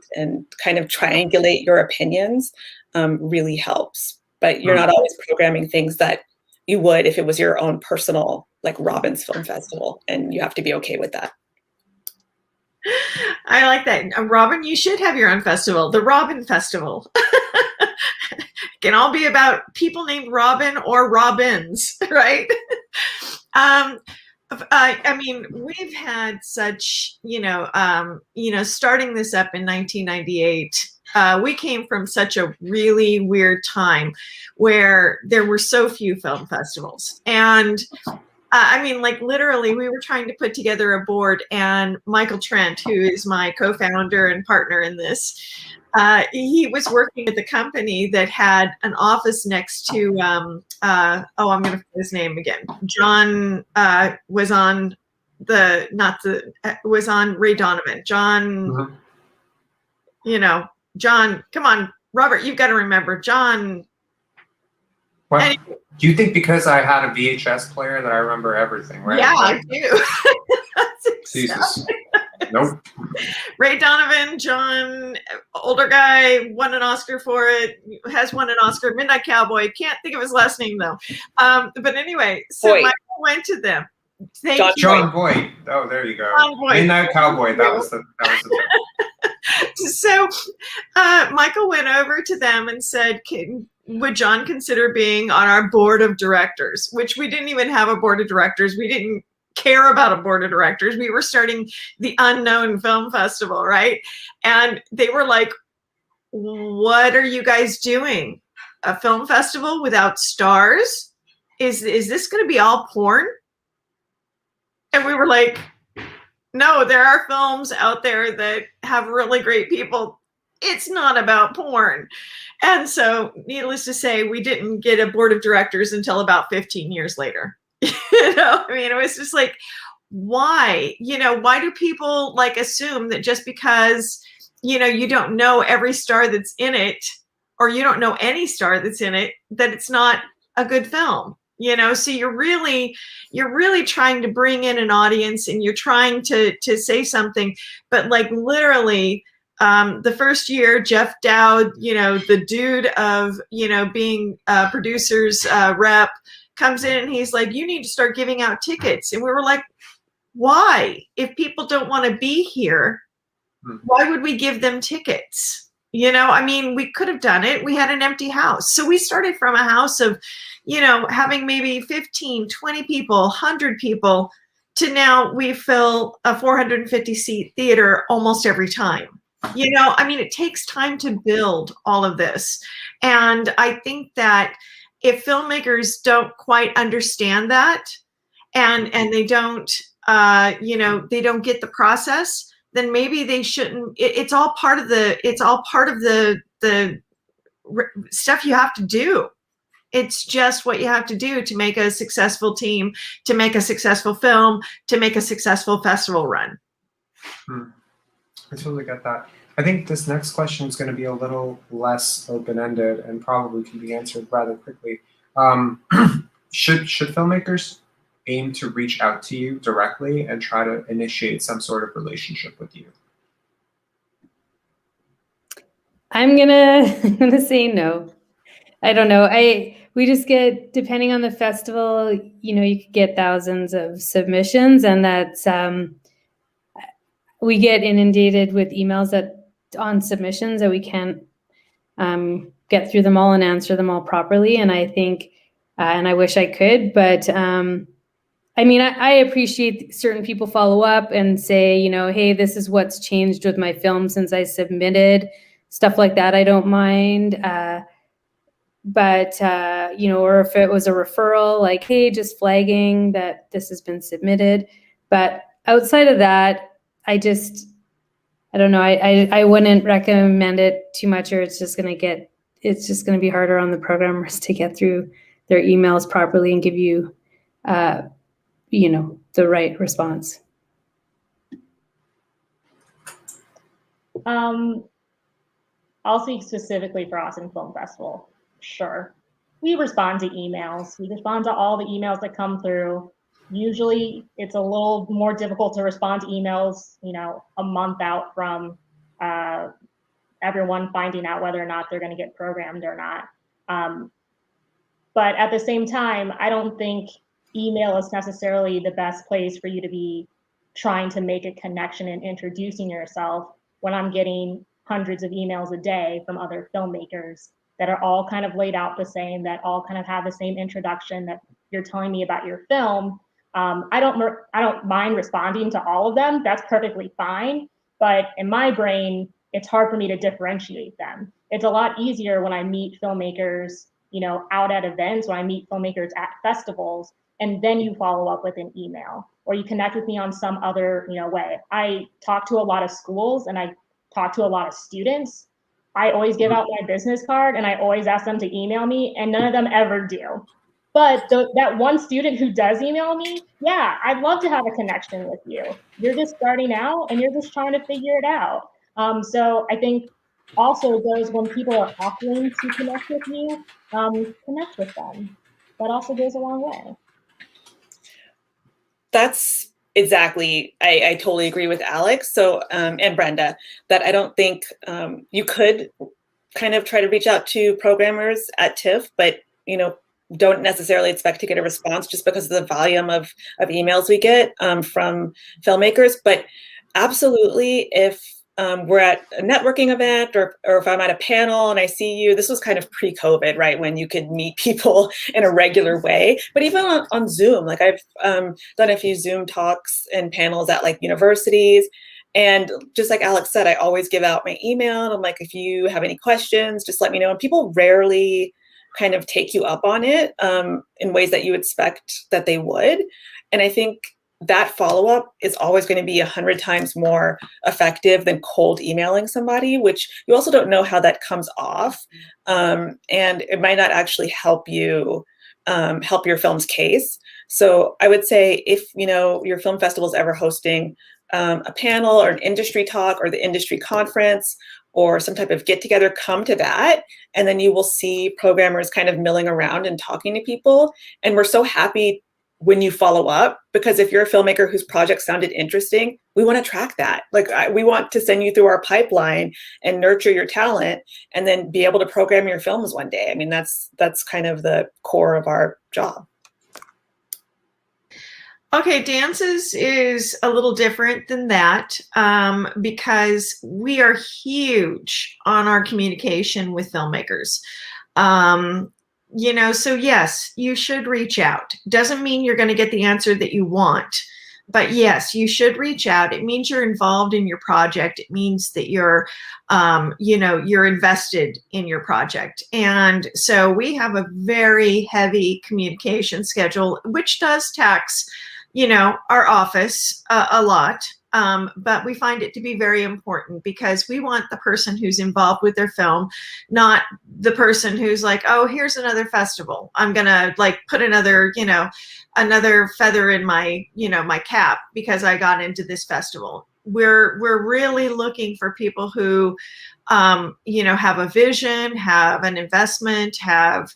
Speaker 3: kind of triangulate your opinions really helps. But you're not always programming things that you would if it was your own personal, like Robyn's Film Festival, and you have to be okay with that.
Speaker 2: I like that. Robyn, you should have your own festival, the Robyn Festival. It can all be about people named Robyn or Robins, right? I mean, we've had such, starting this up in 1998, we came from such a really weird time where there were so few film festivals. And I mean, like literally, we were trying to put together a board, and Michael Trent, who is my co-founder and partner in this, he was working with a company that had an office next to, I'm going to forget his name again. John was on was on Ray Donovan. John, John, come on, Robert, you've got to remember John.
Speaker 1: Well,
Speaker 2: anyway.
Speaker 1: Do you think because I had a VHS player that I remember everything, right?
Speaker 2: Yeah, I do.
Speaker 1: Jesus. Nope.
Speaker 2: Ray Donovan, John, older guy, won an Oscar for it, has won an Oscar, Midnight Cowboy, can't think of his last name though. But anyway, so Michael went to them.
Speaker 1: John Boyd. Oh, there you go. Midnight Cowboy. That was the
Speaker 2: So Michael went over to them and said, would John consider being on our board of directors? Which we didn't even have a board of directors. We didn't care about a board of directors. We were starting the Unknown Film Festival, right? And they were like, what are you guys doing? A film festival without stars? Is this going to be all porn? And we were like, no, there are films out there that have really great people. It's not about porn. And so needless to say, we didn't get a board of directors until about 15 years later. I mean, it was just like, why? Why do people like assume that just because, you don't know every star that's in it, or you don't know any star that's in it, that it's not a good film? So you're really trying to bring in an audience, and you're trying to say something, but like literally the first year, Jeff Dowd, the dude of, being producer's rep, comes in and he's like, you need to start giving out tickets. And we were like, why? If people don't want to be here, why would we give them tickets? We could have done it. We had an empty house. So we started from a house of, having maybe 15, 20 people, 100 people, to now we fill a 450 seat theater almost every time. It takes time to build all of this. And I think that if filmmakers don't quite understand that, and they don't, they don't get the process, then maybe they shouldn't. It's all part of the stuff you have to do. It's just what you have to do to make a successful team, to make a successful film, to make a successful festival run.
Speaker 1: I totally get that. I think this next question is going to be a little less open-ended and probably can be answered rather quickly. Should filmmakers aim to reach out to you directly and try to initiate some sort of relationship with you?
Speaker 4: I'm gonna say no. I don't know. We just get, depending on the festival, you could get thousands of submissions, and that's we get inundated with emails on submissions that we can't get through them all and answer them all properly. And I think, and I wish I could, but I appreciate certain people follow up and say, hey, this is what's changed with my film since I submitted, stuff like that. I don't mind. But or if it was a referral, like, hey, just flagging that this has been submitted. But outside of that, I don't know. I wouldn't recommend it too much, or it's just going to be harder on the programmers to get through their emails properly and give you, the right response.
Speaker 5: I'll speak specifically for Austin Film Festival. Sure. We respond to emails. We respond to all the emails that come through. Usually it's a little more difficult to respond to emails, a month out from everyone finding out whether or not they're going to get programmed or not. But at the same time, I don't think email is necessarily the best place for you to be trying to make a connection and introducing yourself when I'm getting hundreds of emails a day from other filmmakers that are all kind of laid out the same, that all kind of have the same introduction, that you're telling me about your film. I don't mind responding to all of them. That's perfectly fine. But in my brain, it's hard for me to differentiate them. It's a lot easier when I meet filmmakers, out at events, when I meet filmmakers at festivals, and then you follow up with an email, or you connect with me on some other, way. I talk to a lot of schools and I talk to a lot of students. I always give out my business card and I always ask them to email me, and none of them ever do. But that one student who does email me, yeah, I'd love to have a connection with you. You're just starting out and you're just trying to figure it out. So I think also goes when people are offering to connect with you, connect with them. That also goes a long way.
Speaker 3: That's exactly, I totally agree with Alex. So, and Brenda, that I don't think you could kind of try to reach out to programmers at TIFF, but, don't necessarily expect to get a response just because of the volume of emails we get from filmmakers. But absolutely, if we're at a networking event or if I'm at a panel and I see you, this was kind of pre-COVID, right? When you could meet people in a regular way, but even on Zoom, like I've done a few Zoom talks and panels at like universities. And just like Alex said, I always give out my email. And I'm like, if you have any questions, just let me know. And people rarely kind of take you up on it in ways that you expect that they would. And I think that follow-up is always going to be 100 times more effective than cold emailing somebody, which you also don't know how that comes off. And it might not actually help you help your film's case. So I would say if, your film festival is ever hosting a panel or an industry talk or the industry conference or some type of get together, come to that. And then you will see programmers kind of milling around and talking to people. And we're so happy when you follow up, because if you're a filmmaker whose project sounded interesting, we want to track that. Like we want to send you through our pipeline and nurture your talent and then be able to program your films one day. I mean, that's kind of the core of our job.
Speaker 2: Okay, dances is a little different than that because we are huge on our communication with filmmakers. You know, so yes, you should reach out. Doesn't mean you're going to get the answer that you want, but yes, you should reach out. It means you're involved in your project. It means that you're, you know, you're invested in your project. And so we have a very heavy communication schedule, which does tax, you know, our office a lot. But we find it to be very important because we want the person who's involved with their film, not the person who's like, oh, here's another festival. I'm going to like put another, you know, another feather in my, you know, my cap because I got into this festival. We're really looking for people who, you know, have a vision, have an investment, have,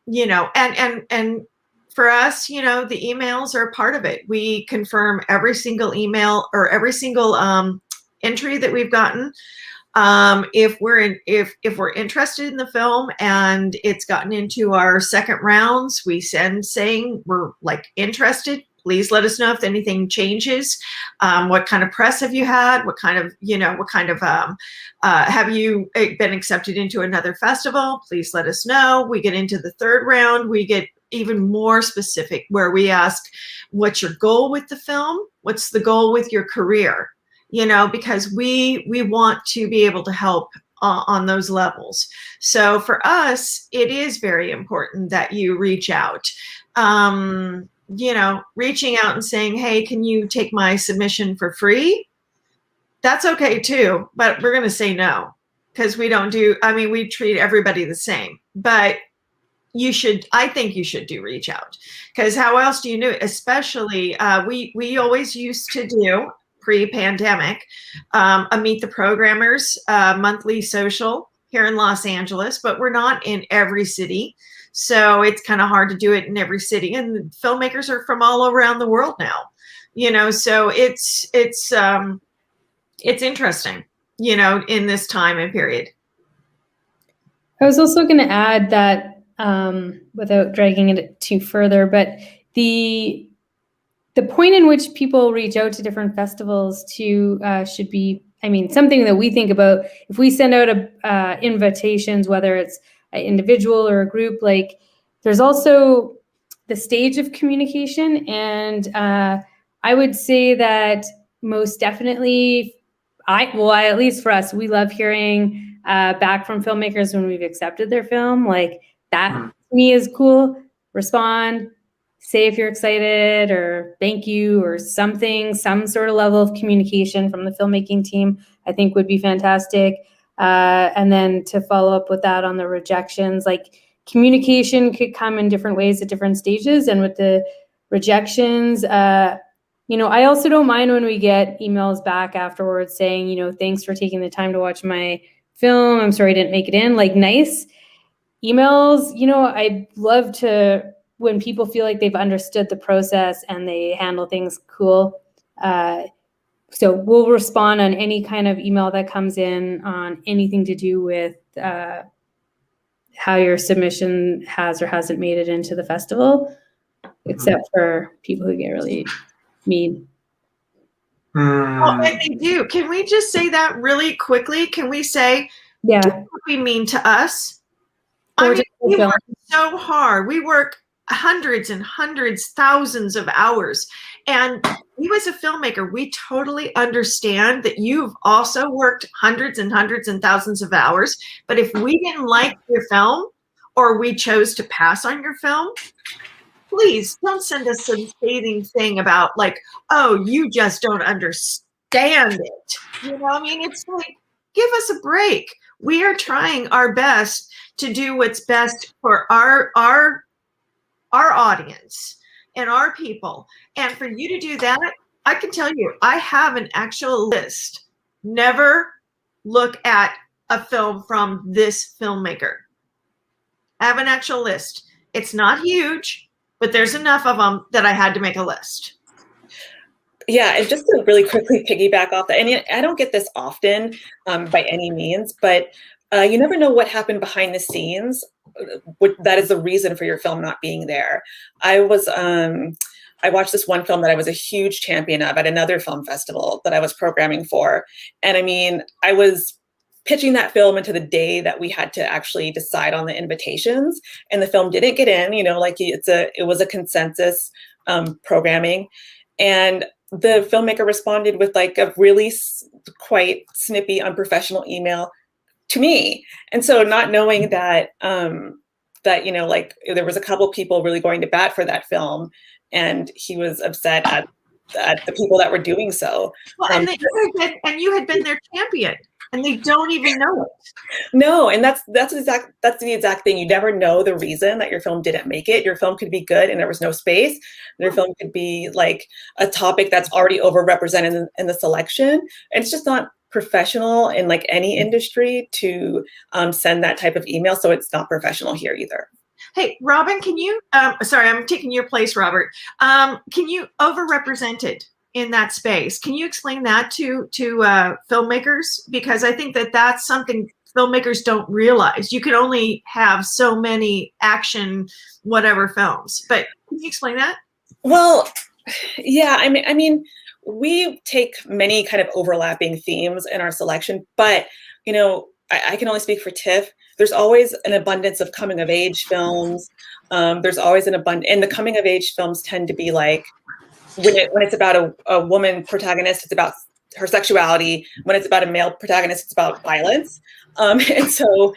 Speaker 2: you know, and for us, you know, the emails are a part of it. We confirm every single email or every single entry that we've gotten. If we're interested in the film and it's gotten into our second rounds, we send saying we're like interested. Please let us know if anything changes. What kind of press have you had? What kind of, you know, what kind of, have you been accepted into another festival? Please let us know. We get into the third round. We get even more specific where we ask, what's your goal with the film? What's the goal with your career? You know, because we want to be able to help on those levels. So for us, it is very important that you reach out. You know, reaching out and saying, hey, can you take my submission for free? That's okay too, but we're going to say no because we don't do, I mean, we treat everybody the same, but you should, I think you should do reach out because how else do you know, especially we always used to do pre-pandemic, a Meet the Programmers monthly social here in Los Angeles, but we're not in every city. So it's kind of hard to do it in every city. And filmmakers are from all around the world now, you know, so it's interesting, you know, in this time and period.
Speaker 4: I was also going to add that without dragging it too further, but the point in which people reach out to different festivals to should be, I mean, something that we think about. If we send out invitations, whether it's an individual or a group, like there's also the stage of communication. And I would say that most definitely, at least for us, we love hearing back from filmmakers when we've accepted their film. Like that to me is cool. Respond, say if you're excited or thank you or something, some sort of level of communication from the filmmaking team, I think would be fantastic. And then to follow up with that on the rejections, like communication could come in different ways at different stages. And with the rejections, you know, I also don't mind when we get emails back afterwards saying, you know, thanks for taking the time to watch my film. I'm sorry I didn't make it in. Like nice emails, you know, I love to when people feel like they've understood the process and they handle things cool. So we'll respond on any kind of email that comes in on anything to do with how your submission has or hasn't made it into the festival, except for people who get really mean.
Speaker 2: Oh, and they do. Can we just say that really quickly? Can we say,
Speaker 4: yeah,
Speaker 2: don't be mean to us? I mean, we work so hard. We work hundreds and hundreds, thousands of hours. And you as a filmmaker, we totally understand that you've also worked hundreds and hundreds and thousands of hours. But if we didn't like your film or we chose to pass on your film, please don't send us some scathing thing about like, oh, you just don't understand it. You know, I mean, it's like, give us a break. We are trying our best to do what's best for our audience and our people. And for you to do that, I can tell you, I have an actual list. Never look at a film from this filmmaker. I have an actual list. It's not huge. but there's enough of them that I had to make a list.
Speaker 3: Yeah, and just to really quickly piggyback off that, and I don't get this often by any means, but you never know what happened behind the scenes. That is the reason for your film not being there. I watched this one film that I was a huge champion of at another film festival that I was programming for. And I mean, I was pitching that film into the day that we had to actually decide on the invitations, and the film didn't get in, like it was a consensus programming. And the filmmaker responded with like a really quite snippy, unprofessional email to me. And so not knowing that, like there was a couple people really going to bat for that film, and he was upset at the people that were doing so.
Speaker 2: Well, and you had been their champion, and they don't even know it.
Speaker 3: No, and that's the exact thing. You never know the reason that your film didn't make it. Your film could be good and there was no space. Your film could be like a topic that's already overrepresented in the selection. And it's just not professional in like any industry to send that type of email. So it's not professional here either.
Speaker 2: Hey, Robyn, can you, sorry, I'm taking your place, Robert. Can you overrepresented in that space? Can you explain that to filmmakers? Because I think that that's something filmmakers don't realize. You can only have so many action, whatever films, but can you explain that?
Speaker 3: Well, yeah, I mean, we take many kind of overlapping themes in our selection, but, I can only speak for TIFF. There's always an abundance of coming of age films. There's always an abundance, and the coming of age films tend to be like, when it's about a woman protagonist, it's about her sexuality. When it's about a male protagonist, it's about violence. And so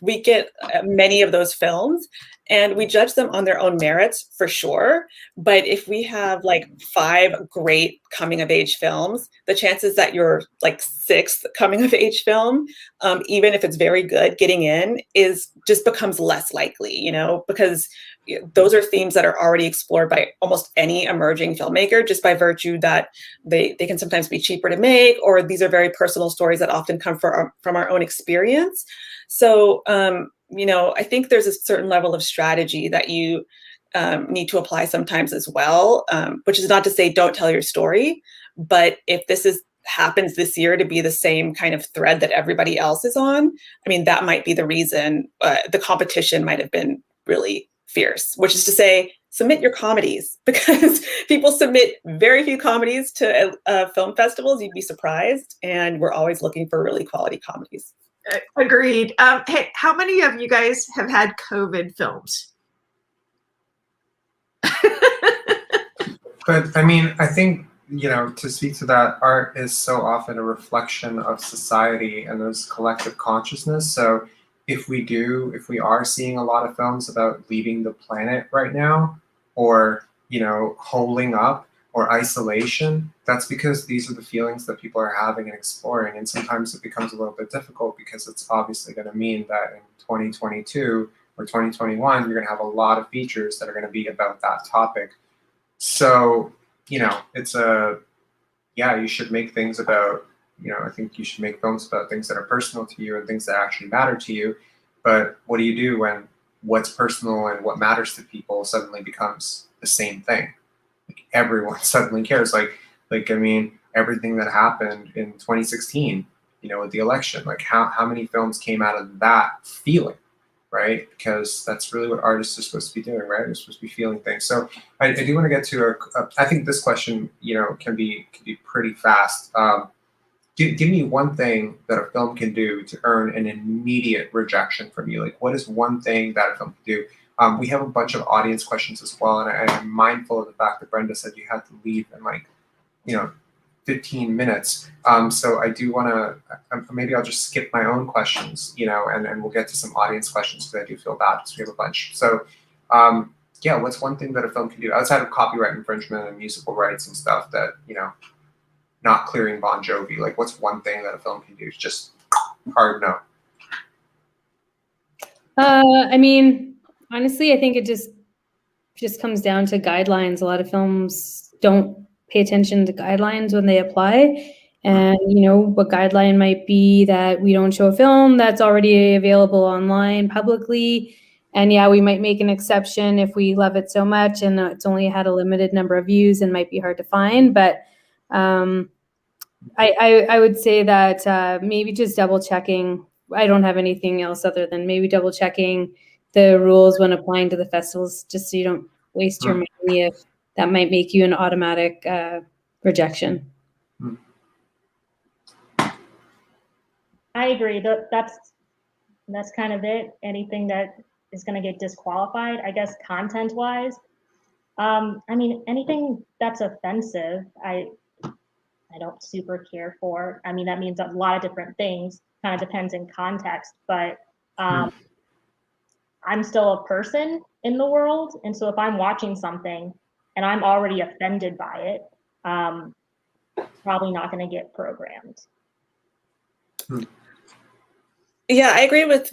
Speaker 3: we get many of those films, and we judge them on their own merits for sure. But if we have like 5 great coming of age films, the chances that your like 6th coming of age film, even if it's very good, getting in just becomes less likely, because those are themes that are already explored by almost any emerging filmmaker, just by virtue that they can sometimes be cheaper to make, or these are very personal stories that often come from our own experience. So, I think there's a certain level of strategy that you need to apply sometimes as well, which is not to say don't tell your story, but if this happens this year to be the same kind of thread that everybody else is on, I mean, that might be the reason the competition might have been really fierce, which is to say, submit your comedies, because people submit very few comedies to film festivals. You'd be surprised. And we're always looking for really quality comedies.
Speaker 2: Agreed. Hey, how many of you guys have had COVID films?
Speaker 1: But I mean, I think, to speak to that, art is so often a reflection of society and those collective consciousness. So if we are seeing a lot of films about leaving the planet right now, or, holding up or isolation, that's because these are the feelings that people are having and exploring. And sometimes it becomes a little bit difficult because it's obviously going to mean that in 2022 or 2021, you're going to have a lot of features that are going to be about that topic. So, you should make things about, I think you should make films about things that are personal to you and things that actually matter to you. But what do you do when what's personal and what matters to people suddenly becomes the same thing? Like everyone suddenly cares. Like I mean, everything that happened in 2016, with the election, like how many films came out of that feeling, right? Because that's really what artists are supposed to be doing, right? They're supposed to be feeling things. So I do want to get to I think this question, can be pretty fast. Give me one thing that a film can do to earn an immediate rejection from you. Like, what is one thing that a film can do? We have a bunch of audience questions as well, and I'm mindful of the fact that Brenda said you had to leave in 15 minutes. So I do want to, maybe I'll just skip my own questions, and we'll get to some audience questions because I do feel bad because we have a bunch. So what's one thing that a film can do outside of copyright infringement and musical rights and stuff that, not clearing Bon Jovi? Like, what's one thing that a film can do? Just hard no.
Speaker 4: I mean, honestly, I think it just comes down to guidelines. A lot of films don't pay attention to guidelines when they apply. And, what guideline might be that we don't show a film that's already available online publicly. And yeah, we might make an exception if we love it so much and it's only had a limited number of views and might be hard to find. But I would say that maybe just double checking. I don't have anything else other than maybe double checking the rules when applying to the festivals, just so you don't waste your money if that might make you an automatic rejection.
Speaker 5: I agree. That's kind of it. Anything that is going to get disqualified, I guess, content-wise. I mean, anything that's offensive, I don't super care for. I mean, that means a lot of different things. Kind of depends in context, but I'm still a person in the world, and so if I'm watching something and I'm already offended by it, probably not going to get programmed.
Speaker 3: Yeah, I agree with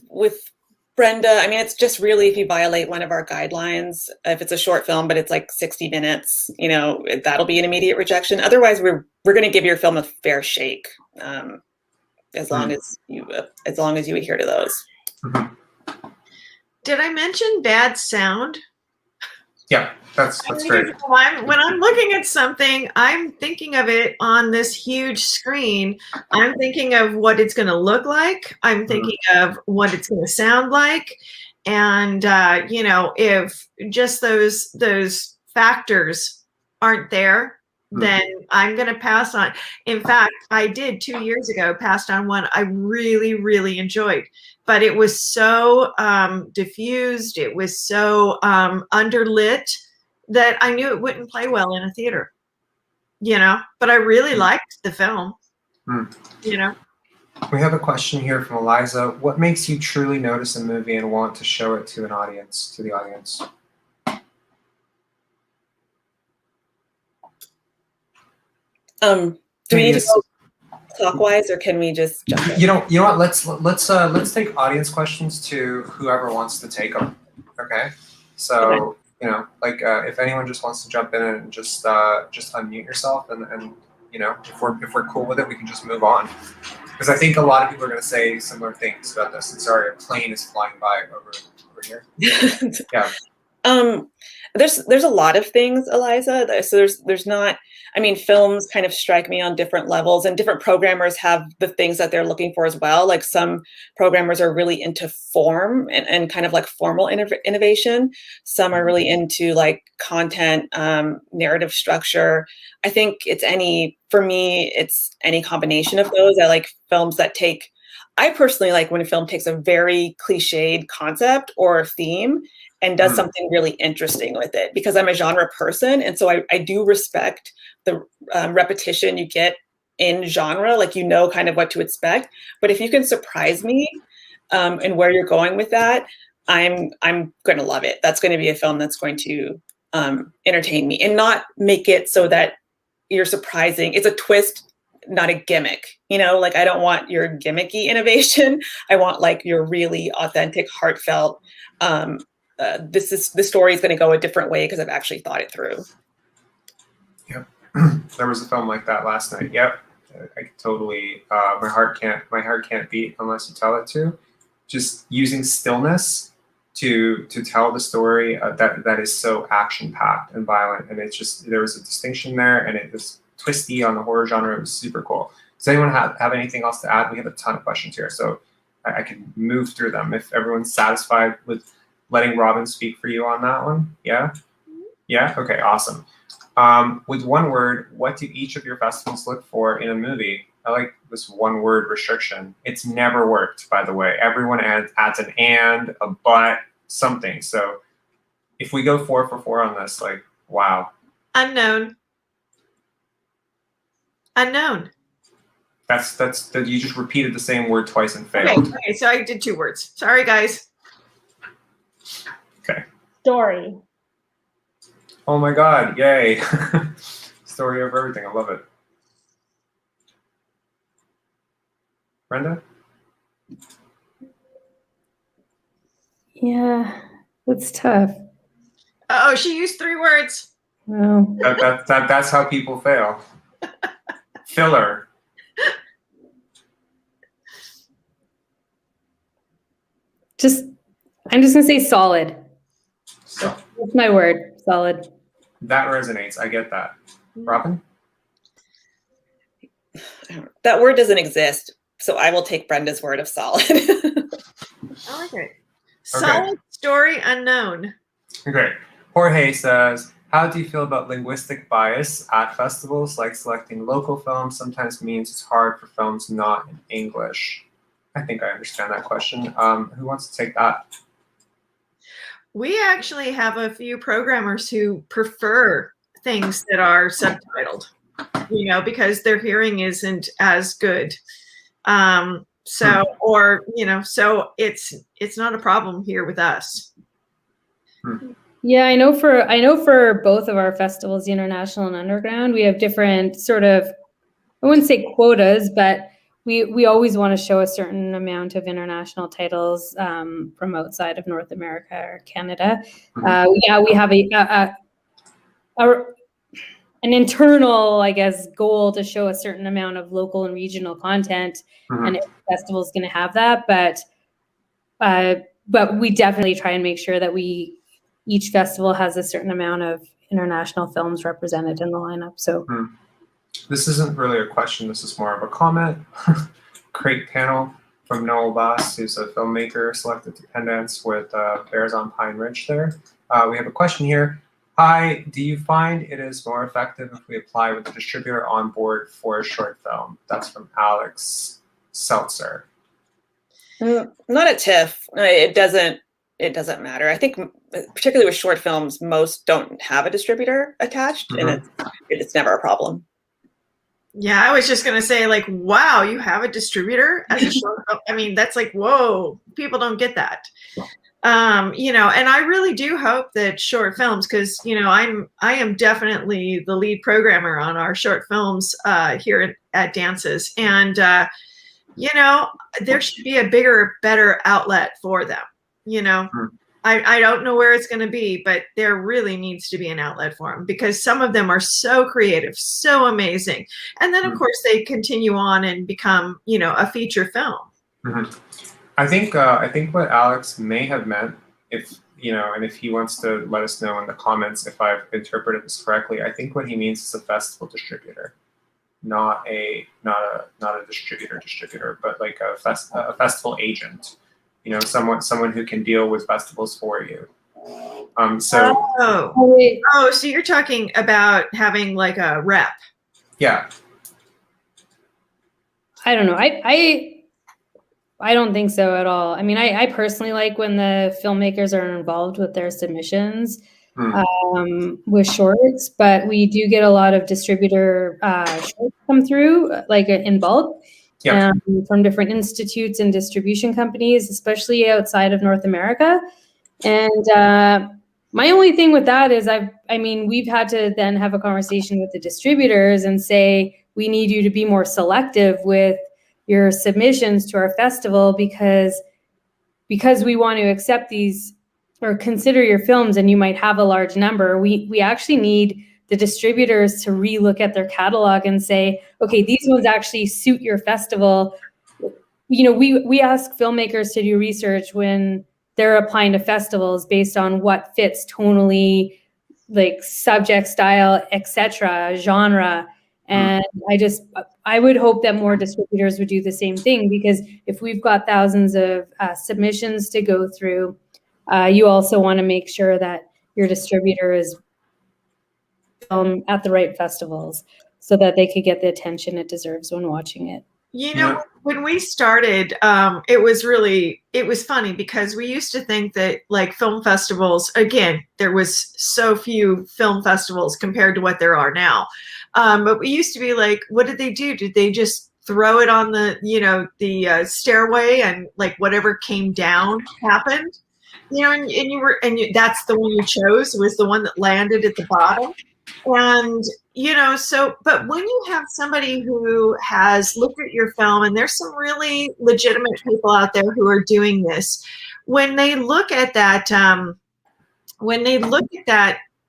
Speaker 3: Brenda. I mean, it's just really if you violate one of our guidelines, if it's a short film, but it's like 60 minutes, you know, that'll be an immediate rejection. Otherwise, we're going to give your film a fair shake, as long as you adhere to those.
Speaker 2: Did I mention bad sound?
Speaker 1: Yeah, that's great.
Speaker 2: When I'm looking at something, I'm thinking of it on this huge screen. I'm thinking of what it's going to look like. I'm thinking of what it's going to sound like. And, you know, if just those factors aren't there, then I'm going to pass on. In fact, I did 2 years ago, passed on one I really, really enjoyed. But it was so diffused, it was so underlit that I knew it wouldn't play well in a theater, you know, but I really liked the film, you know.
Speaker 1: We have a question here from Eliza. What makes you truly notice a movie and want to show it to the audience?
Speaker 3: Do we need to go clockwise, or can we just jump in?
Speaker 1: You know what? Let's take audience questions to whoever wants to take them. Okay. So you know, like if anyone just wants to jump in and just unmute yourself, and you know, if we're cool with it, we can just move on. Because I think a lot of people are going to say similar things about this. And sorry, a plane is flying by over here. Yeah.
Speaker 3: There's a lot of things, Eliza. So there's not. I mean, films kind of strike me on different levels, and different programmers have the things that they're looking for as well. Like some programmers are really into form and kind of like formal innovation. Some are really into like content, narrative structure. I think for me, it's any combination of those. I like films that I personally like when a film takes a very cliched concept or a theme and does something really interesting with it, because I'm a genre person. And so I do respect the repetition you get in genre, like, you know, kind of what to expect. But if you can surprise me and where you're going with that, I'm going to love it. That's going to be a film that's going to entertain me, and not make it so that you're surprising. It's a twist, not a gimmick. You know, like, I don't want your gimmicky innovation. I want like your really authentic, heartfelt, the story is going to go a different way because I've actually thought it through.
Speaker 1: Yep. There was a film like that last night. Yep. I totally, my heart can't beat unless you tell it to. Just using stillness to tell the story that is so action packed and violent. And it's just, there was a distinction there, and it was twisty on the horror genre. It was super cool. Does anyone have anything else to add? We have a ton of questions here, so I can move through them. If everyone's satisfied with letting Robyn speak for you on that one. Yeah? Yeah? Okay, awesome. With one word, what do each of your festivals look for in a movie? I like this one word restriction. It's never worked, by the way. Everyone adds an and, a but, something. So if we go 4 for 4 on this, like, wow.
Speaker 2: Unknown. Unknown.
Speaker 1: That's you just repeated the same word twice and failed.
Speaker 2: Okay, so I did 2 words. Sorry, guys.
Speaker 1: Okay.
Speaker 5: Story.
Speaker 1: Oh my God, yay. Story of everything, I love it. Brenda?
Speaker 4: Yeah, that's tough.
Speaker 2: Oh, she used 3 words.
Speaker 4: Well,
Speaker 1: That's how people fail. Filler.
Speaker 4: I'm just gonna say solid.
Speaker 1: So
Speaker 4: That's my word, solid.
Speaker 1: that resonates. I get that. Robyn?
Speaker 3: That word doesn't exist, so I will take Brenda's word of solid.
Speaker 2: I like it. Solid story unknown.
Speaker 1: Okay. Jorge says, how do you feel about linguistic bias at festivals? Like selecting local films sometimes means it's hard for films not in English. I think I understand that question. Who wants to take that?
Speaker 2: We actually have a few programmers who prefer things that are subtitled, because their hearing isn't as good. So it's not a problem here with us.
Speaker 4: Yeah, I know for both of our festivals, the International and Underground, we have different sort of, I wouldn't say quotas, but we always want to show a certain amount of international titles from outside of North America or Canada. We have an internal, I guess, goal to show a certain amount of local and regional content, and every festival is going to have that. But we definitely try and make sure that each festival has a certain amount of international films represented in the lineup. So
Speaker 1: this isn't really a question. This is more of a comment. Great panel from Noel Bass, who's a filmmaker selected to Pendance with Bears on Pine Ridge there. We have a question here. Hi, do you find it is more effective if we apply with the distributor on board for a short film? That's from Alex Seltzer.
Speaker 3: Not at TIFF. It doesn't matter. I think particularly with short films, most don't have a distributor attached, and it's never a problem.
Speaker 2: Yeah, I was just going to say, like, wow, you have a distributor as a short film. I mean, that's like, whoa, people don't get that. And I really do hope that short films, because, I am definitely the lead programmer on our short films here at Dances. And, there should be a bigger, better outlet for them. I don't know where it's going to be, but there really needs to be an outlet for them, because some of them are so creative, so amazing. And then, of course, they continue on and become, a feature film.
Speaker 1: I think what Alex may have meant, if and if he wants to let us know in the comments if I've interpreted this correctly, I think what he means is a festival distributor, not a distributor, but like a festival agent. Someone who can deal with festivals for you. So
Speaker 2: you're talking about having like a rep.
Speaker 1: Yeah.
Speaker 4: I don't know. I don't think so at all. I mean, I personally like when the filmmakers are involved with their submissions with shorts, but we do get a lot of distributor shorts come through, like in bulk, from different institutes and distribution companies, especially outside of North America. And my only thing with that is we've had to then have a conversation with the distributors and say, we need you to be more selective with your submissions to our festival, because we want to accept these or consider your films, and you might have a large number. We actually need the distributors to relook at their catalog and say, okay, these ones actually suit your festival. We ask filmmakers to do research when they're applying to festivals based on what fits tonally, like subject, style, etc., genre. And I would hope that more distributors would do the same thing, because if we've got thousands of submissions to go through, you also want to make sure that your distributor is at the right festivals so that they could get the attention it deserves when watching it.
Speaker 2: When we started, it was funny, because we used to think that like film festivals, again, there was so few film festivals compared to what there are now. But we used to be like, what did they do? Did they just throw it on the stairway, and like whatever came down happened? That's the one you chose, was the one that landed at the bottom. And, but when you have somebody who has looked at your film, and there's some really legitimate people out there who are doing this, when they look at that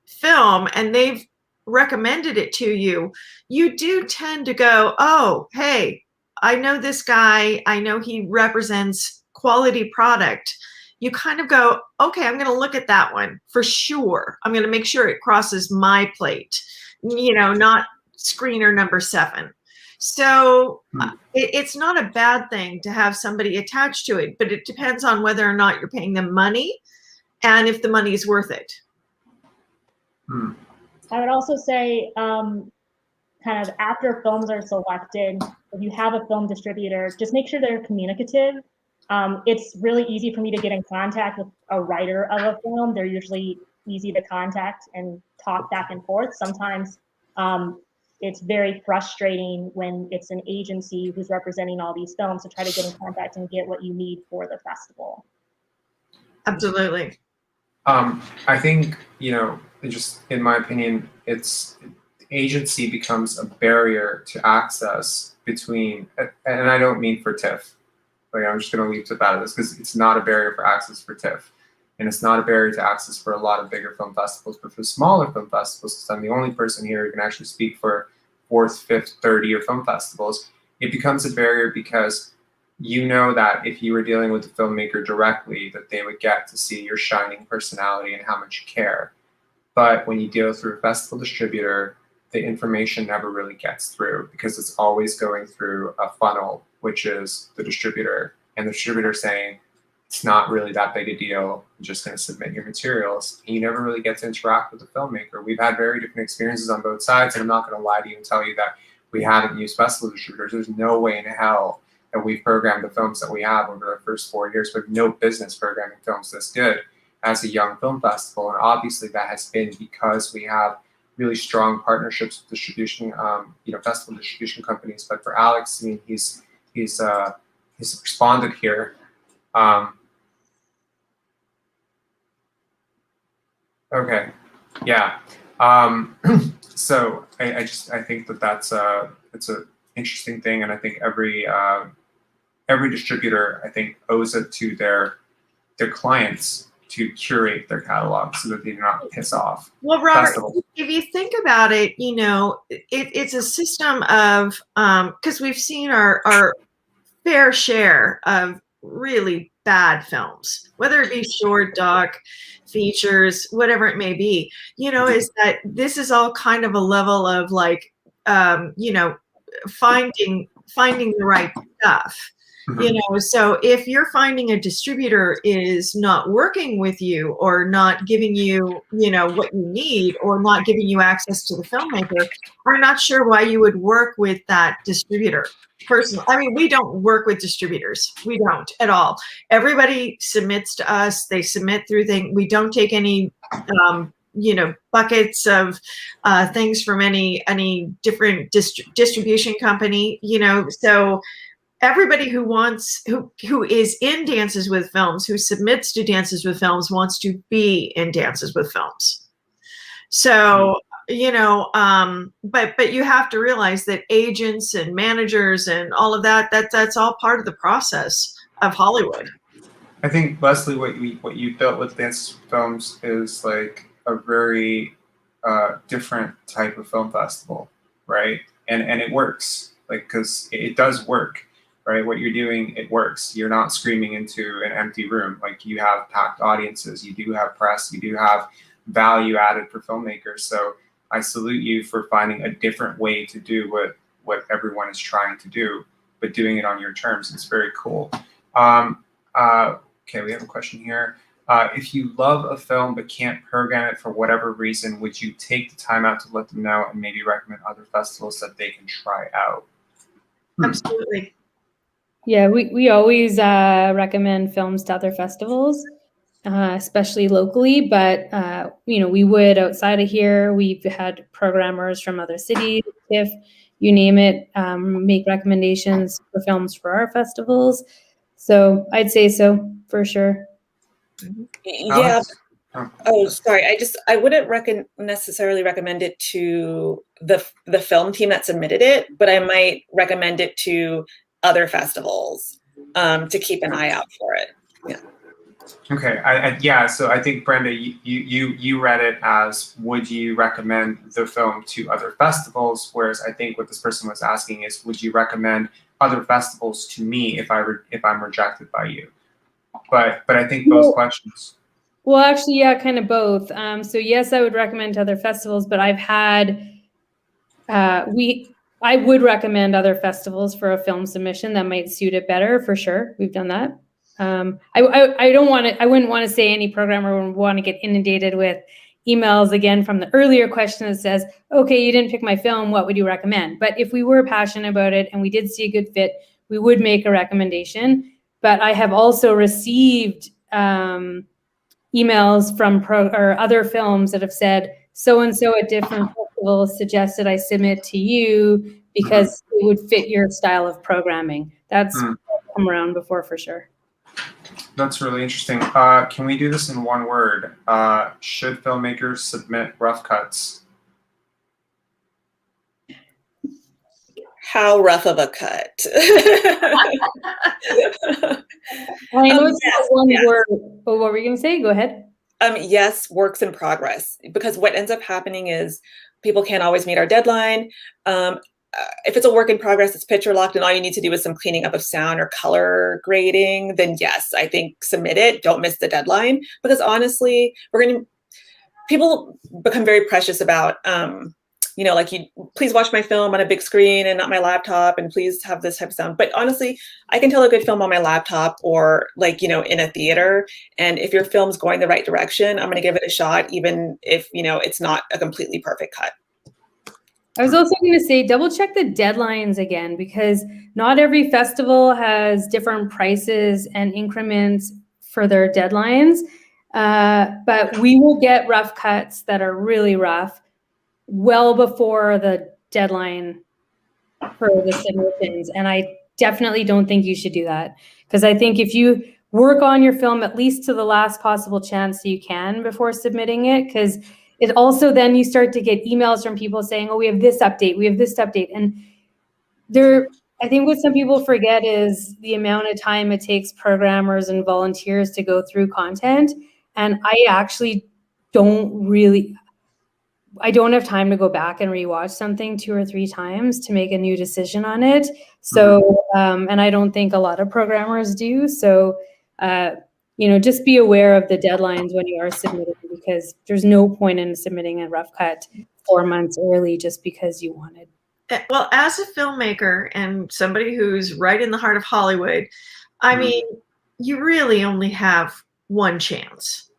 Speaker 2: film and they've recommended it to you, you do tend to go, oh, hey, I know this guy. I know he represents quality product. you kind of go, okay, I'm going to look at that one for sure. I'm going to make sure it crosses my plate, not screener number 7. So it's not a bad thing to have somebody attached to it, but it depends on whether or not you're paying them money and if the money is worth it.
Speaker 5: I would also say, kind of after films are selected, if you have a film distributor, just make sure they're communicative. It's really easy for me to get in contact with a writer of a film. They're usually easy to contact and talk back and forth. Sometimes it's very frustrating when it's an agency who's representing all these films to try to get in contact and get what you need for the festival.
Speaker 2: Absolutely.
Speaker 1: I think, just in my opinion, agency becomes a barrier to access between, and I don't mean for TIFF, like I'm just going to leave TIFF out of this because it's not a barrier for access for TIFF. And it's not a barrier to access for a lot of bigger film festivals, but for smaller film festivals, because I'm the only person here who can actually speak for 4th, 5th, 3rd-year film festivals, it becomes a barrier because you know that if you were dealing with the filmmaker directly, that they would get to see your shining personality and how much you care. But when you deal through a festival distributor, the information never really gets through because it's always going through a funnel, which is the distributor, and the distributor saying, it's not really that big a deal. You're just going to submit your materials. And you never really get to interact with the filmmaker. We've had very different experiences on both sides, and I'm not going to lie to you and tell you that we haven't used festival distributors. There's no way in hell that we've programmed the films that we have over the first 4 years. We have no business programming films this good as a young film festival. And obviously that has been because we have really strong partnerships with distribution, festival distribution companies. But for Alex, I mean, he's responded here. Okay, yeah. So I think that's it's an interesting thing, and I think every distributor, I think, owes it to their clients to curate their catalog so that they do not piss off.
Speaker 2: Well, Robert, if you think about it, it's a system of because we've seen our fair share of really bad films, whether it be short, doc, features, whatever it may be, is that this is all kind of a level of like, finding the right stuff. So if you're finding a distributor is not working with you or not giving you, what you need or not giving you access to the filmmaker, I'm not sure why you would work with that distributor. Personally, I mean, we don't work with distributors. We don't at all. Everybody submits to us. They submit through things. We don't take any, buckets of things from any different distribution company. So everybody who is in Dances with Films, who submits to Dances with Films, wants to be in Dances with Films. So, but you have to realize that agents and managers and all of that's all part of the process of Hollywood.
Speaker 1: I think, Leslie, what you built with Dances with Films is like a very different type of film festival, right? And it works, like, because it does work. Right, what you're doing, it works. You're not screaming into an empty room. Like, you have packed audiences, you do have press, you do have value added for filmmakers. So I salute you for finding a different way to do what everyone is trying to do, but doing it on your terms. It's very cool. Okay, we have a question here. If you love a film but can't program it for whatever reason, would you take the time out to let them know and maybe recommend other festivals that they can try out?
Speaker 2: Absolutely.
Speaker 4: Yeah, we always recommend films to other festivals, especially locally. But, we would outside of here, we've had programmers from other cities, TIFF, you name it, make recommendations for films for our festivals. So I'd say so for sure.
Speaker 3: Yeah. Oh, sorry. I wouldn't necessarily recommend it to the film team that submitted it, but I might recommend it to other festivals to keep an eye out for it. Yeah.
Speaker 1: Okay. So I think, Brenda, you read it as, would you recommend the film to other festivals? Whereas I think what this person was asking is, would you recommend other festivals to me if I'm rejected by you? but I think those questions.
Speaker 4: Well, actually, yeah, kind of both. So yes, I would recommend to other festivals, but I've had, I would recommend other festivals for a film submission that might suit it better, for sure. We've done that. I wouldn't want to say any programmer would want to get inundated with emails again from the earlier question that says, okay, you didn't pick my film, what would you recommend? But if we were passionate about it and we did see a good fit, we would make a recommendation. But I have also received emails from other films that have said, so-and-so at different festivals suggested I submit to you because it would fit your style of programming. That's come around before, for sure.
Speaker 1: That's really interesting. Can we do this in one word? Should filmmakers submit rough cuts?
Speaker 3: How rough of a cut?
Speaker 4: I know it's
Speaker 3: yes,
Speaker 4: not one word. Oh, what were you going to say? Go ahead.
Speaker 3: Yes, works in progress. Because what ends up happening is people can't always meet our deadline. If it's a work in progress, it's picture locked, and all you need to do is some cleaning up of sound or color grading, then yes, I think submit it. Don't miss the deadline. Because honestly, people become very precious about, like, please watch my film on a big screen and not my laptop, and please have this type of sound. But honestly, I can tell a good film on my laptop or in a theater. And if your film's going the right direction, I'm going to give it a shot, even if, it's not a completely perfect cut.
Speaker 4: I was also going to say, double check the deadlines again, because not every festival has different prices and increments for their deadlines. But we will get rough cuts that are really rough well before the deadline for the submissions. And I definitely don't think you should do that, because I think if you work on your film at least to the last possible chance you can before submitting it, because it also then you start to get emails from people saying, oh, we have this update, we have this update. And I think what some people forget is the amount of time it takes programmers and volunteers to go through content. And I actually I don't have time to go back and rewatch something 2 or 3 times to make a new decision on it. So, and I don't think a lot of programmers do. So, just be aware of the deadlines when you are submitting, because there's no point in submitting a rough cut 4 months early just because you wanted.
Speaker 2: Well, as a filmmaker and somebody who's right in the heart of Hollywood, I mean, you really only have one chance.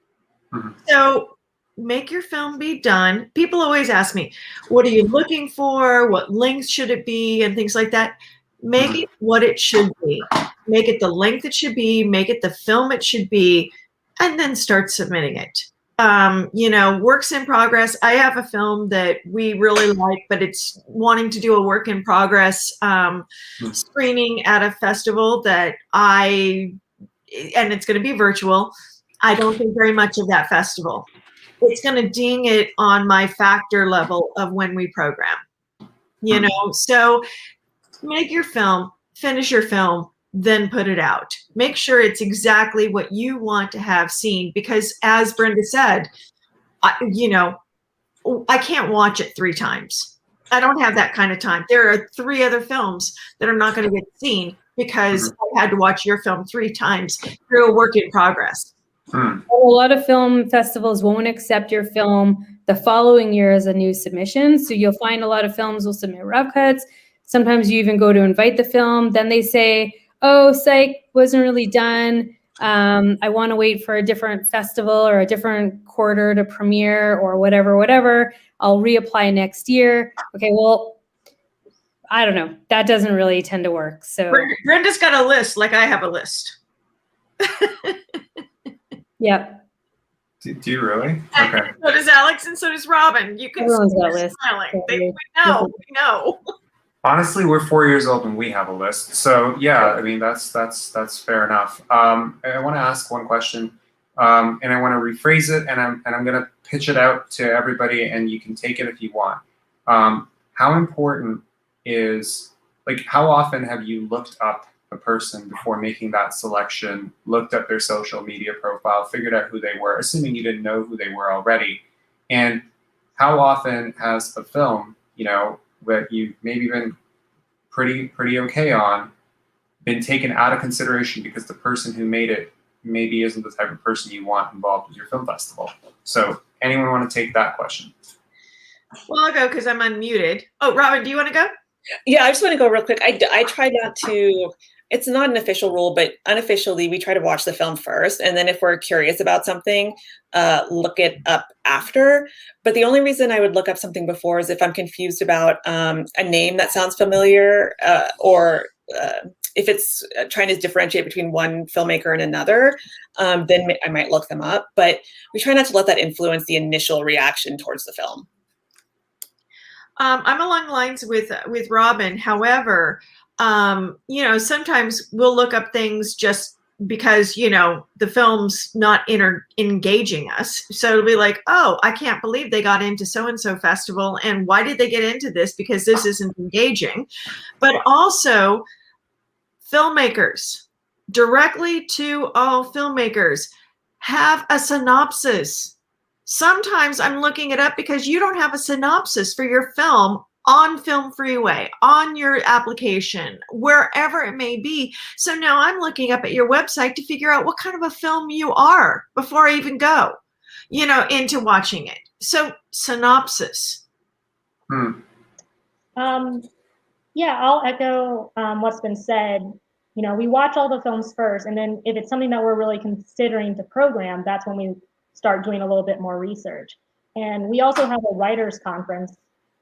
Speaker 2: So make your film be done. People always ask me, what are you looking for? What length should it be? And things like that. Make it what it should be. Make it the length it should be. Make it the film it should be. And then start submitting it. Works in progress. I have a film that we really like, but it's wanting to do a work in progress screening at a festival and it's going to be virtual. I don't think very much of that festival. It's going to ding it on my factor level of when we program, so make your film, finish your film, then put it out. Make sure it's exactly what you want to have seen, because as Brenda said, I can't watch it 3 times. I don't have that kind of time. There are 3 other films that are not going to get seen because I had to watch your film 3 times through a work in progress.
Speaker 4: A lot of film festivals won't accept your film the following year as a new submission. So you'll find a lot of films will submit rough cuts. Sometimes you even go to invite the film. Then they say, oh, psych, wasn't really done. I want to wait for a different festival or a different quarter to premiere or whatever. I'll reapply next year. Okay, well, I don't know. That doesn't really tend to work. So
Speaker 2: Brenda's got a list, like I have a list.
Speaker 4: Yeah.
Speaker 1: Do you really? Okay.
Speaker 2: So does Alex, and so does Robyn. You can
Speaker 4: Everyone's
Speaker 2: see
Speaker 4: got
Speaker 2: they're
Speaker 4: lists.
Speaker 2: smiling. We know.
Speaker 1: Honestly, we're 4 years old and we have a list. So yeah, I mean that's fair enough. I want to ask one question, and I want to rephrase it, and I'm going to pitch it out to everybody, and you can take it if you want. How important is, how often have you looked up a person before making that selection, looked up their social media profile, figured out who they were, assuming you didn't know who they were already? And how often has a film, that you've maybe been pretty okay on, been taken out of consideration because the person who made it maybe isn't the type of person you want involved with your film festival. So anyone want to take that question?
Speaker 2: Well, I'll go because I'm unmuted. Oh, Robyn, do you want to go?
Speaker 3: Yeah, I just want to go real quick. I try not to, it's not an official rule, but unofficially we try to watch the film first. And then if we're curious about something, look it up after. But the only reason I would look up something before is if I'm confused about a name that sounds familiar, or if it's trying to differentiate between one filmmaker and another, then I might look them up. But we try not to let that influence the initial reaction towards the film.
Speaker 2: I'm along the lines with Robyn. However, you know, sometimes we'll look up things just because, you know, the film's not engaging us. So it'll be like, oh, I can't believe they got into so-and-so festival. And why did they get into this? Because this isn't engaging. But also filmmakers, directly to all filmmakers, have a synopsis. Sometimes I'm looking it up because you don't have a synopsis for your film on Film Freeway, on your application, wherever it may be. So now I'm looking up at your website to figure out what kind of a film you are before I even go, you know, into watching it. So synopsis.
Speaker 5: Yeah, I'll echo what's been said. You know, we watch all the films first, and then if it's something that we're really considering to program, that's when we start doing a little bit more research. And we also have a writers conference,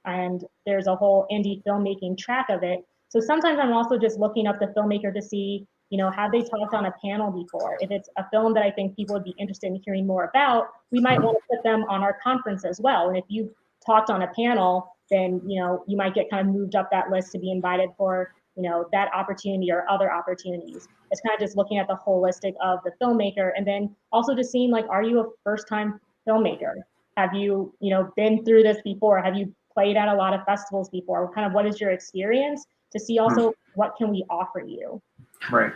Speaker 5: and there's a whole indie filmmaking track of it. So sometimes I'm also just looking up the filmmaker to see, you know, have they talked on a panel before? If it's a film that I think people would be interested in hearing more about, we might want to put them on our conference as well. And if you talked on a panel, then, you know, you might get kind of moved up that list to be invited for, you know, that opportunity or other opportunities. It's kind of just looking at the holistic of the filmmaker, and then also just seeing, like, are you a first-time filmmaker? Have you, you know, been through this before? Have you played at a lot of festivals before? Kind of what is your experience, to see also what can we offer you?
Speaker 1: Right.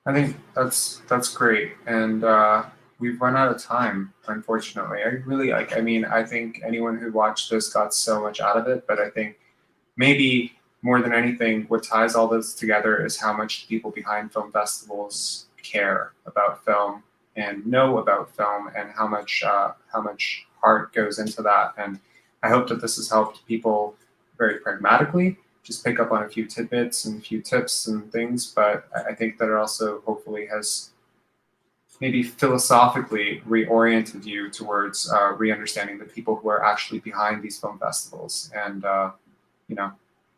Speaker 1: I think that's great. And we've run out of time, unfortunately. I think anyone who watched this got so much out of it, but I think maybe more than anything, what ties all this together is how much people behind film festivals care about film and know about film, and how much heart goes into that. And I hope that this has helped people very pragmatically just pick up on a few tidbits and a few tips and things. But I think that it also hopefully has maybe philosophically reoriented you towards re-understanding the people who are actually behind these film festivals. And you know.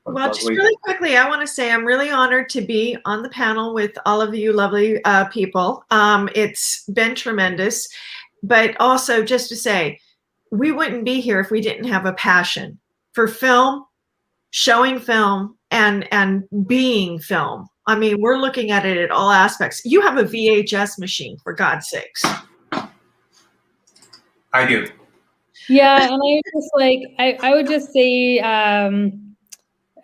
Speaker 2: Well, just really quickly, I want to say I'm really honored to be on the panel with all of you lovely people. It's been tremendous, but also just to say, we wouldn't be here if we didn't have a passion for film, showing film, and being film. I mean, we're looking at it at all aspects. You have a VHS machine, for God's sakes.
Speaker 1: I do.
Speaker 4: Yeah, and I just I would just say,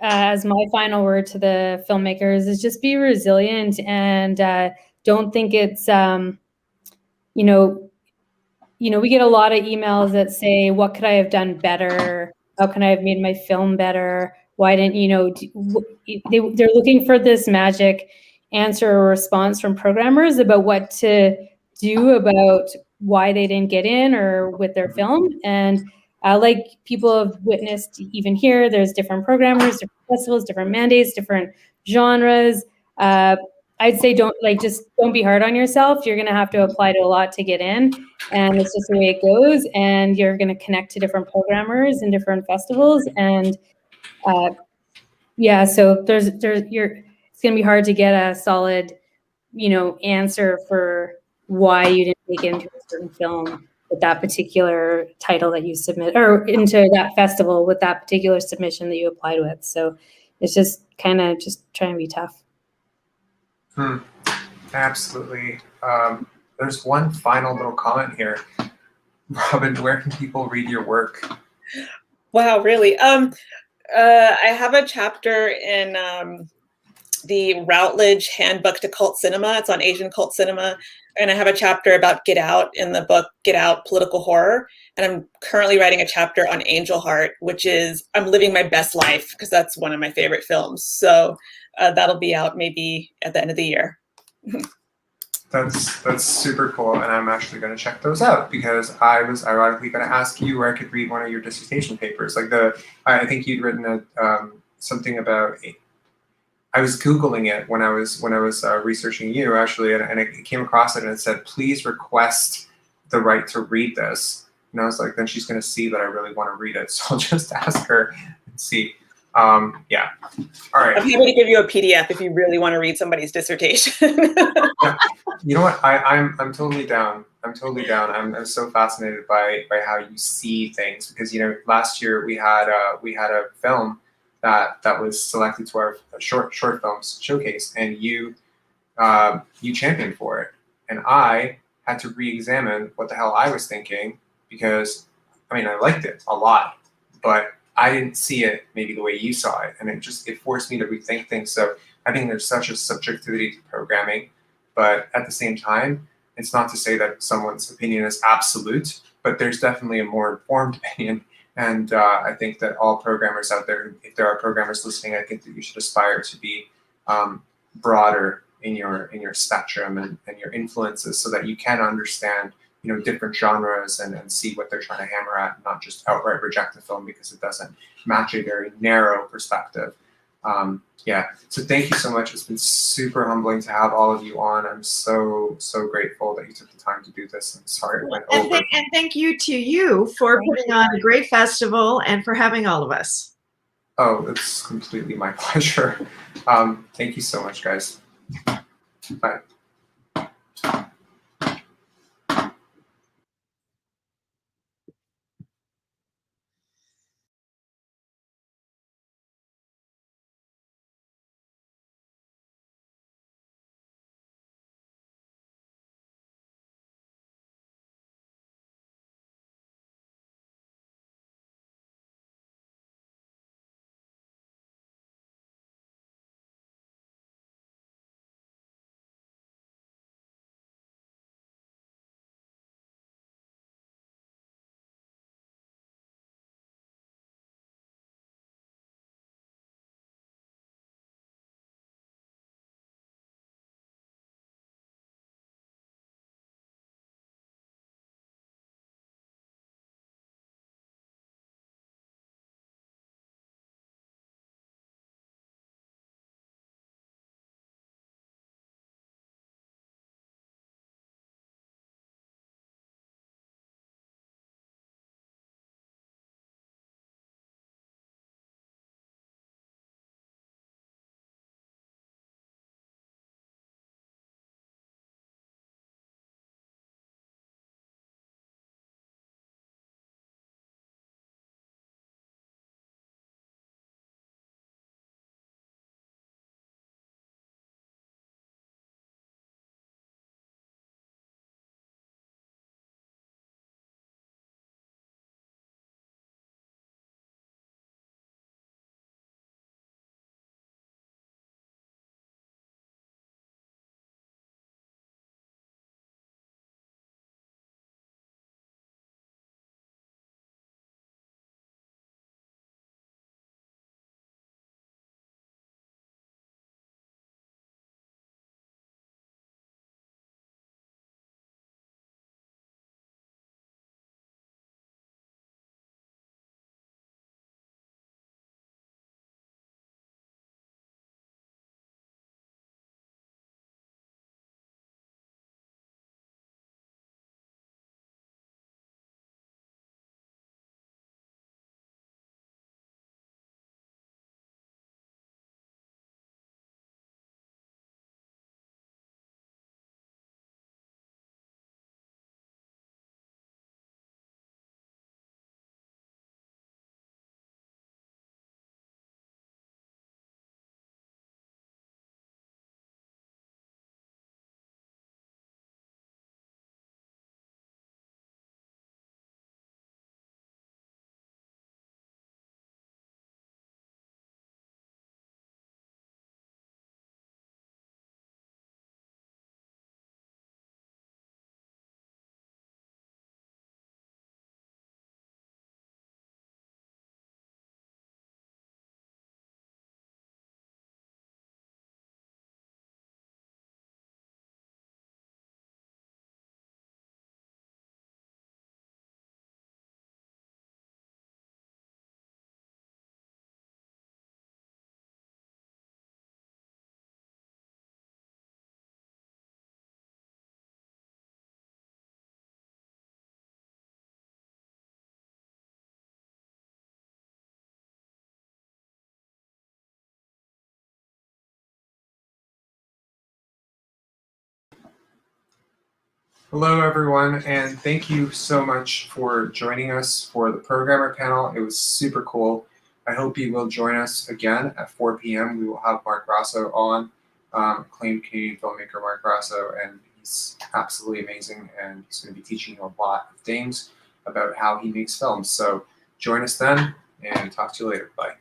Speaker 4: as my final word to the filmmakers, is just be resilient, and don't think it's we get a lot of emails that say, what could I have done better? How can I have made my film better? Why didn't they're looking for this magic answer or response from programmers about what to do about why they didn't get in or with their film. And like people have witnessed even here, there's different programmers, different festivals, different mandates, different genres. I'd say don't be hard on yourself. You're going to have to apply to a lot to get in, and it's just the way it goes. And you're going to connect to different programmers and different festivals. And so it's going to be hard to get a solid, answer for why you didn't make it into a certain film with that particular title that you submit, or into that festival with that particular submission that you applied with. So it's just kind of just trying to be tough.
Speaker 1: Absolutely. There's one final little comment here. Robyn, where can people read your work?
Speaker 3: Wow, really? I have a chapter in the Routledge Handbook to Cult Cinema. It's on Asian cult cinema. And I have a chapter about Get Out in the book Get Out, Political Horror. And I'm currently writing a chapter on Angel Heart, which is I'm living my best life, because that's one of my favorite films. So that'll be out maybe at the end of the year.
Speaker 1: That's super cool, and I'm actually going to check those out because I was ironically going to ask you where I could read one of your dissertation papers. Like I think you'd written something about. I was Googling it when I was researching you actually, and I came across it and it said, "Please request the right to read this." And I was like, then she's going to see that I really want to read it, so I'll just ask her and see. Yeah. All right.
Speaker 3: I'm happy to give you a PDF if you really want to read somebody's dissertation.
Speaker 1: Yeah. You know what? I'm totally down. I'm totally down. I'm so fascinated by how you see things because last year we had a film that was selected to our short films showcase, and you championed for it, and I had to re-examine what the hell I was thinking because I liked it a lot, but I didn't see it maybe the way you saw it, and it forced me to rethink things. So I think there's such a subjectivity to programming, but at the same time, it's not to say that someone's opinion is absolute, but there's definitely a more informed opinion. And I think that all programmers out there, if there are programmers listening, I think that you should aspire to be broader in your spectrum and your influences so that you can understand different genres and see what they're trying to hammer at, and not just outright reject the film because it doesn't match a very narrow perspective. Yeah, so thank you so much. It's been super humbling to have all of you on. I'm so grateful that you took the time to do this. I'm sorry it went over.
Speaker 2: And thank you to you for putting on a great festival and for having all of us.
Speaker 1: Oh, it's completely my pleasure. Thank you so much, guys. Bye. Hello, everyone, and thank you so much for joining us for the programmer panel. It was super cool. I hope you will join us again at 4 p.m. We will have Mark Grasso on, acclaimed Canadian filmmaker Mark Grasso, and he's absolutely amazing, and he's going to be teaching you a lot of things about how he makes films. So join us then, and talk to you later. Bye.